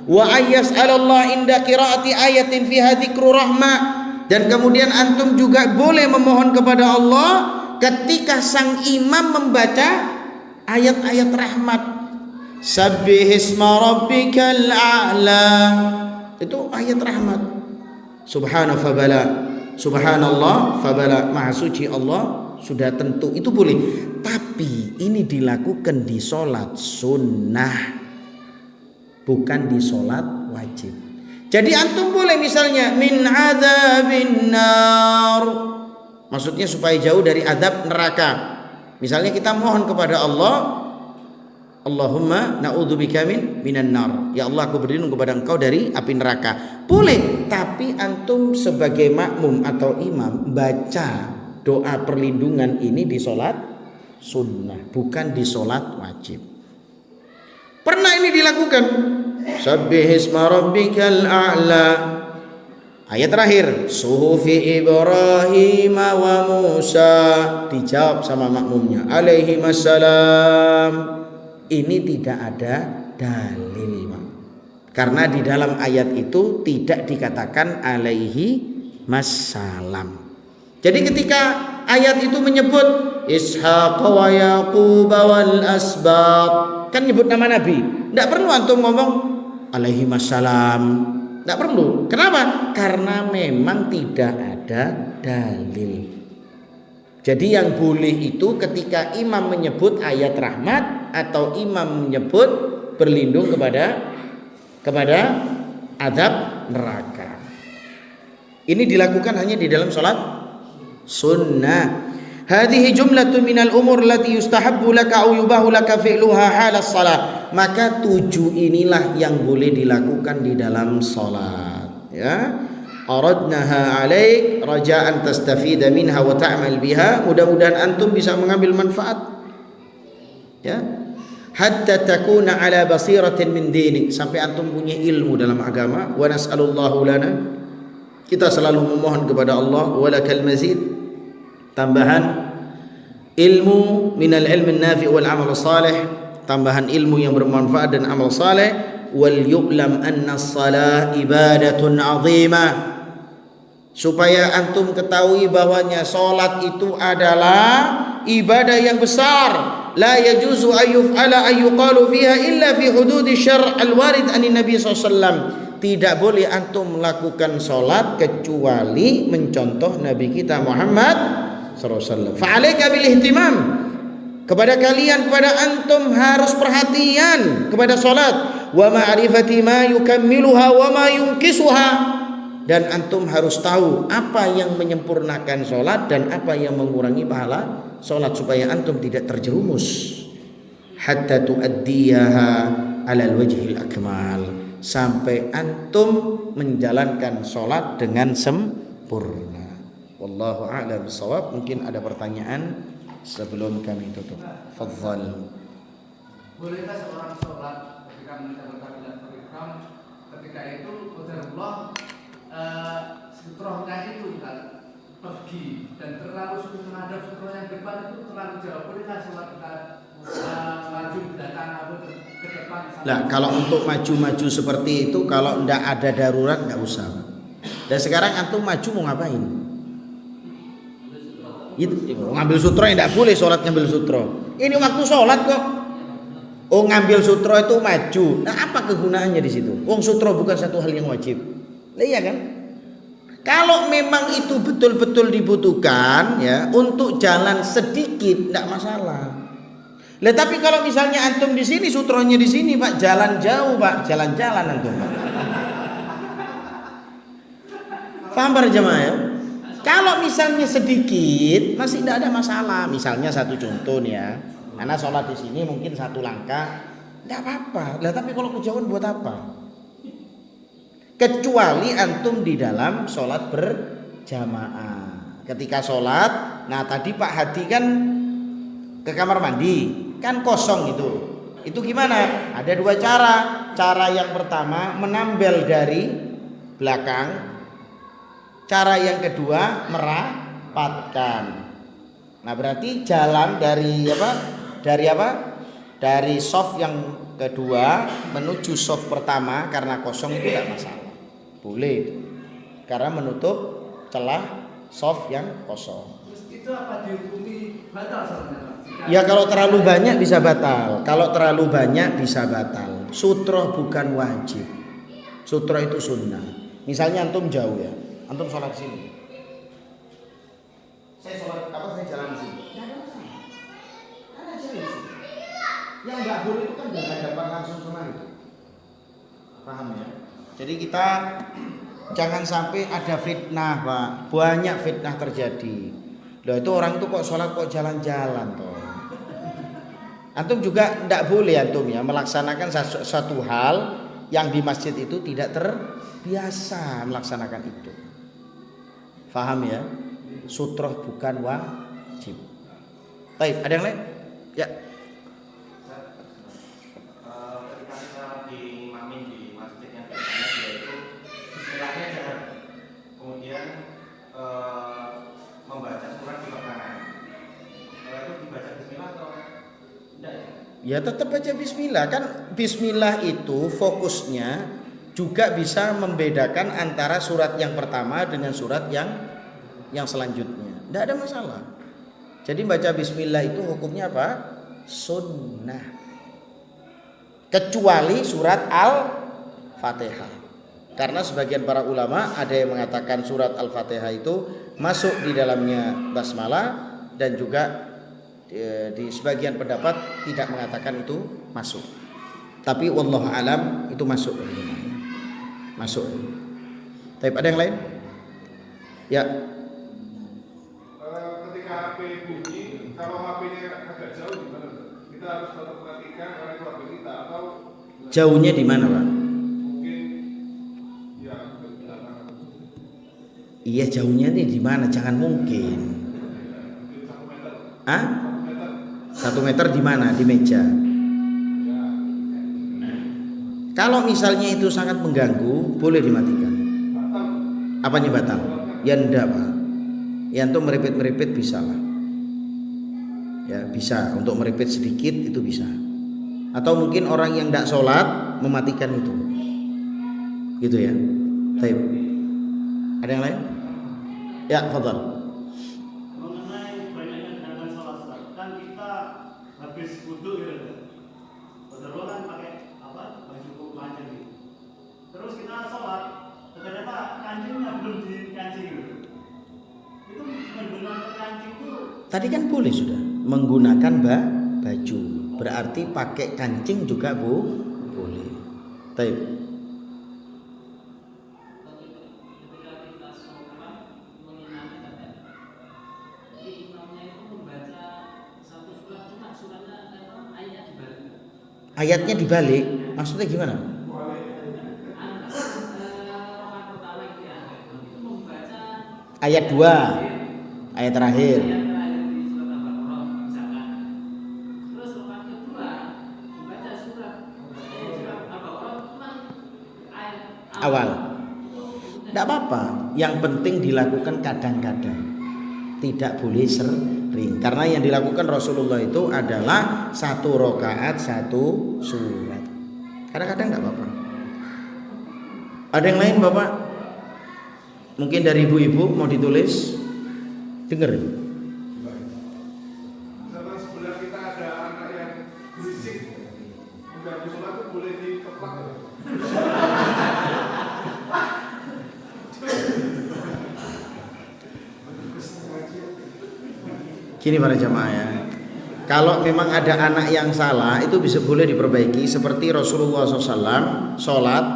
Wa ayyas'alallah inda qira'ati ayatin fiha dzikru rahmah. Dan kemudian antum juga boleh memohon kepada Allah ketika sang imam membaca ayat-ayat rahmat. Sabbihisma rabbikal a'la. Itu ayat rahmat. Subhanahu fabala. Subhanallah fabala. Maha suci Allah sudah tentu. Itu boleh. Tapi ini dilakukan di sholat sunnah, bukan di sholat wajib. Jadi antum boleh misalnya min adzabin nar, maksudnya supaya jauh dari azab neraka. Misalnya kita mohon kepada Allah, Allahumma na'udzubika minan nar. Ya Allah, aku berlindung kepada engkau dari api neraka. Boleh, tapi antum sebagai makmum atau imam baca doa perlindungan ini di sholat sunnah, bukan di sholat wajib. Pernah ini dilakukan. Sabbihisma rabbikal a'la. Ayat terakhir, suhufi Ibrahim wa Musa. Dijawab sama makmumnya, alaihi wassalam. Ini tidak ada dalil, karena di dalam ayat itu tidak dikatakan alaihi wassalam. Jadi ketika ayat itu menyebut Ishaq wa Yaqub wal asbab, kan nyebut nama Nabi, tidak perlu antum ngomong alaihi wassalam, tidak perlu. Kenapa? Karena memang tidak ada dalil. Jadi yang boleh itu ketika imam menyebut ayat rahmat atau imam menyebut berlindung kepada azab neraka. Ini dilakukan hanya di dalam sholat sunnah. Hadhihi jumlatun minal umur allati yustahabbu laka aw yubahu laka fi'luha halas shalah. Maka 7 inilah yang boleh dilakukan di dalam salat, ya. Aradnaha alaik raja'an tastafida minha wa ta'mal biha. Mudah-mudahan antum bisa mengambil manfaat, ya. Hatta takuna ala basiratin min dinik, sampai antum punya ilmu dalam agama. Wa nas'alullahu lana, kita selalu memohon kepada Allah, walakal mazid, tambahan, ilmu minal ilmi nafi' wal amal salih, tambahan ilmu yang bermanfaat dan amal saleh. Wal yu'lam anna as-salah ibadatun 'azimah, supaya antum ketahui bahwanya salat itu adalah ibadah yang besar. La yajuzu ayyuf'ala ayyuqalu fiha illa fi hududi syar' al-warid anin nabi SAW. Tidak boleh antum melakukan salat kecuali mencontoh Nabi kita Muhammad SAW. Fa'alaika bil ihtimam, kepada kalian, kepada antum harus perhatian kepada salat. Wa ma'rifati ma yukammiluha wa ma yunkisuha, dan antum harus tahu apa yang menyempurnakan salat dan apa yang mengurangi pahala salat, supaya antum tidak terjerumus. Hatta tuaddiyaha 'alal wajhil akmal, sampai antum menjalankan salat dengan sempurna. Wallahu a'lam bishawab. Mungkin ada pertanyaan sebelum kami tutup. Fadhal. Bolehkah seorang sholat ketika mengucapkan takbiratul ihram, ketika itu qadarullah sutrohnya itu kan pergi dan terlalu menghadap sutroh yang depan itu terlalu jauh, bolehkah sholat kita maju ke belakang atau ke depan? Nah, kalau untuk maju-maju seperti itu, kalau tidak ada darurat nggak usah. Dan sekarang antum maju mau ngapain? Itu ngambil sutro, tidak boleh sholat ngambil sutro. Ini waktu sholat kok. Oh, ngambil sutro itu maju. Nah, apa kegunaannya di situ? Wong sutro bukan satu hal yang wajib. Nah, iya kan? Kalau memang itu betul-betul dibutuhkan ya untuk jalan sedikit, tidak masalah. Lah tapi kalau misalnya antum di sini, sutronya di sini, Pak, jalan jauh, Pak, jalan-jalan antum, Pak. Paham para jemaah ya? Kalau misalnya sedikit masih tidak ada masalah. Misalnya satu contoh nih ya, anak sholat di sini mungkin satu langkah, tidak apa-apa. Lah tapi kalau kejauhan buat apa? Kecuali antum di dalam sholat berjamaah. Ketika sholat, nah tadi Pak Hadi kan ke kamar mandi, kan kosong itu. Itu gimana? Ada dua cara. Cara yang pertama menambel dari belakang. Cara yang kedua merapatkan. Nah berarti jalan dari apa? Dari soft yang kedua menuju soft pertama karena kosong itu tidak masalah. Boleh, karena menutup celah soft yang kosong. Itu apa dihukumi batal sholatnya? Ya kalau terlalu banyak bisa batal. Kalau terlalu banyak bisa batal. Sutroh bukan wajib. Sutroh itu sunnah. Misalnya antum jauh ya, antum sholat di sini. Saya sholat apa? Saya jalan di sini. Tidak ada masalah. Ada jalan di sini. Yang nggak boleh itu kan berhadapan langsung sama itu. Paham ya? Jadi kita jangan sampai ada fitnah, Pak. Banyak fitnah terjadi. Loh itu orang itu kok sholat kok jalan-jalan toh. Antum juga tidak boleh antum ya melaksanakan satu hal yang di masjid itu tidak terbiasa melaksanakan itu. Faham ya? Sutroh bukan wajib. Baik, ada yang lain? Ya. Ya tetap baca bismillah, kan bismillah itu fokusnya juga bisa membedakan antara surat yang pertama dengan surat yang selanjutnya. Tidak ada masalah. Jadi baca bismillah itu hukumnya apa? Sunnah. Kecuali surat Al-Fatihah. Karena sebagian para ulama ada yang mengatakan surat Al-Fatihah itu masuk di dalamnya basmalah, dan juga di sebagian pendapat tidak mengatakan itu masuk. Tapi wallahu alam itu masuk. Masuk. Tapi ada yang lain? Ya. Ketika HP bunyi, kalau HP-nya agak jauh gimana? Kita harus tetap perhatikan orang keluarga kita atau jauhnya di mana, Pak? Mungkin ya ke belakang. Iya, jauhnya nih di mana? Jangan mungkin. Mungkin 1 meter. Hah? 1 meter di mana? Di meja. Kalau misalnya itu sangat mengganggu, boleh dimatikan. Apanya batal? Ya enggak, Pak. Ya antum merepet-merepet bisa lah. Ya, bisa untuk meripit sedikit itu bisa. Atau mungkin orang yang tidak sholat mematikan itu, gitu ya. Baik. Ada yang lain? Ya, fadhal. Mengenai banyaknya gangguan sholat, kan kita habis wudu gitu, betul kan pakai baju panjang gitu. Terus kita sholat, ternyata kancingnya belum dikancing gitu. Itu menggunakan kancing itu. Tadi kan boleh sudah menggunakan baju, berarti pakai kancing juga boleh. Baik. Ayatnya dibalik, maksudnya gimana? Ayat 2, ayat terakhir. Awal. Tidak apa-apa, yang penting dilakukan kadang-kadang. Tidak boleh sering, karena yang dilakukan Rasulullah itu adalah 1 rakaat 1 surat. Kadang-kadang tidak apa-apa. Ada yang lain Bapak? Mungkin dari ibu-ibu mau ditulis? Dengar. Misalkan sebelah kita ada anak yang berisik, mengganggu sholat itu boleh dikeplak. Gini para jamaah ya, kalau memang ada anak yang salah itu bisa boleh diperbaiki. Seperti Rasulullah SAW sholat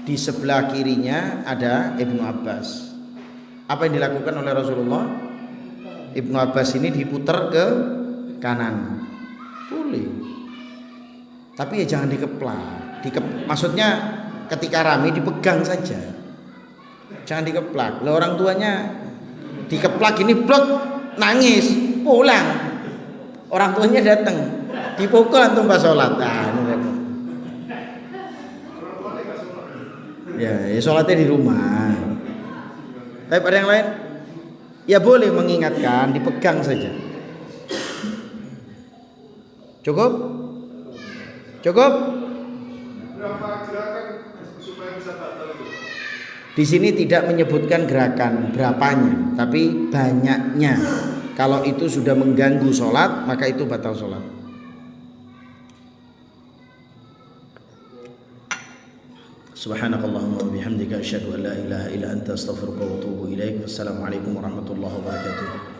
di sebelah kirinya ada Ibnu Abbas. Apa yang dilakukan oleh Rasulullah? Ibnu Abbas ini diputar ke kanan, boleh. Tapi ya jangan dikeplak. Maksudnya ketika rame dipegang saja, jangan dikeplak. Lah orang tuanya dikeplak ini blok, nangis, pulang. Orang tuanya datang, dipukul antum pas sholat. Nah, ini repot. Ya sholatnya di rumah. Tapi ada yang lain? Ya boleh mengingatkan, dipegang saja. Cukup? Cukup? Berapa gerakan supaya bisa batal itu? Di sini tidak menyebutkan gerakan berapanya, tapi banyaknya. Kalau itu sudah mengganggu sholat, maka itu batal sholat. Subhanakallahumma wa bihamdika asyhadu an la ilaha illa anta astaghfiruka wa atubu ilaik. Wassalamualaikum warahmatullahi wabarakatuh.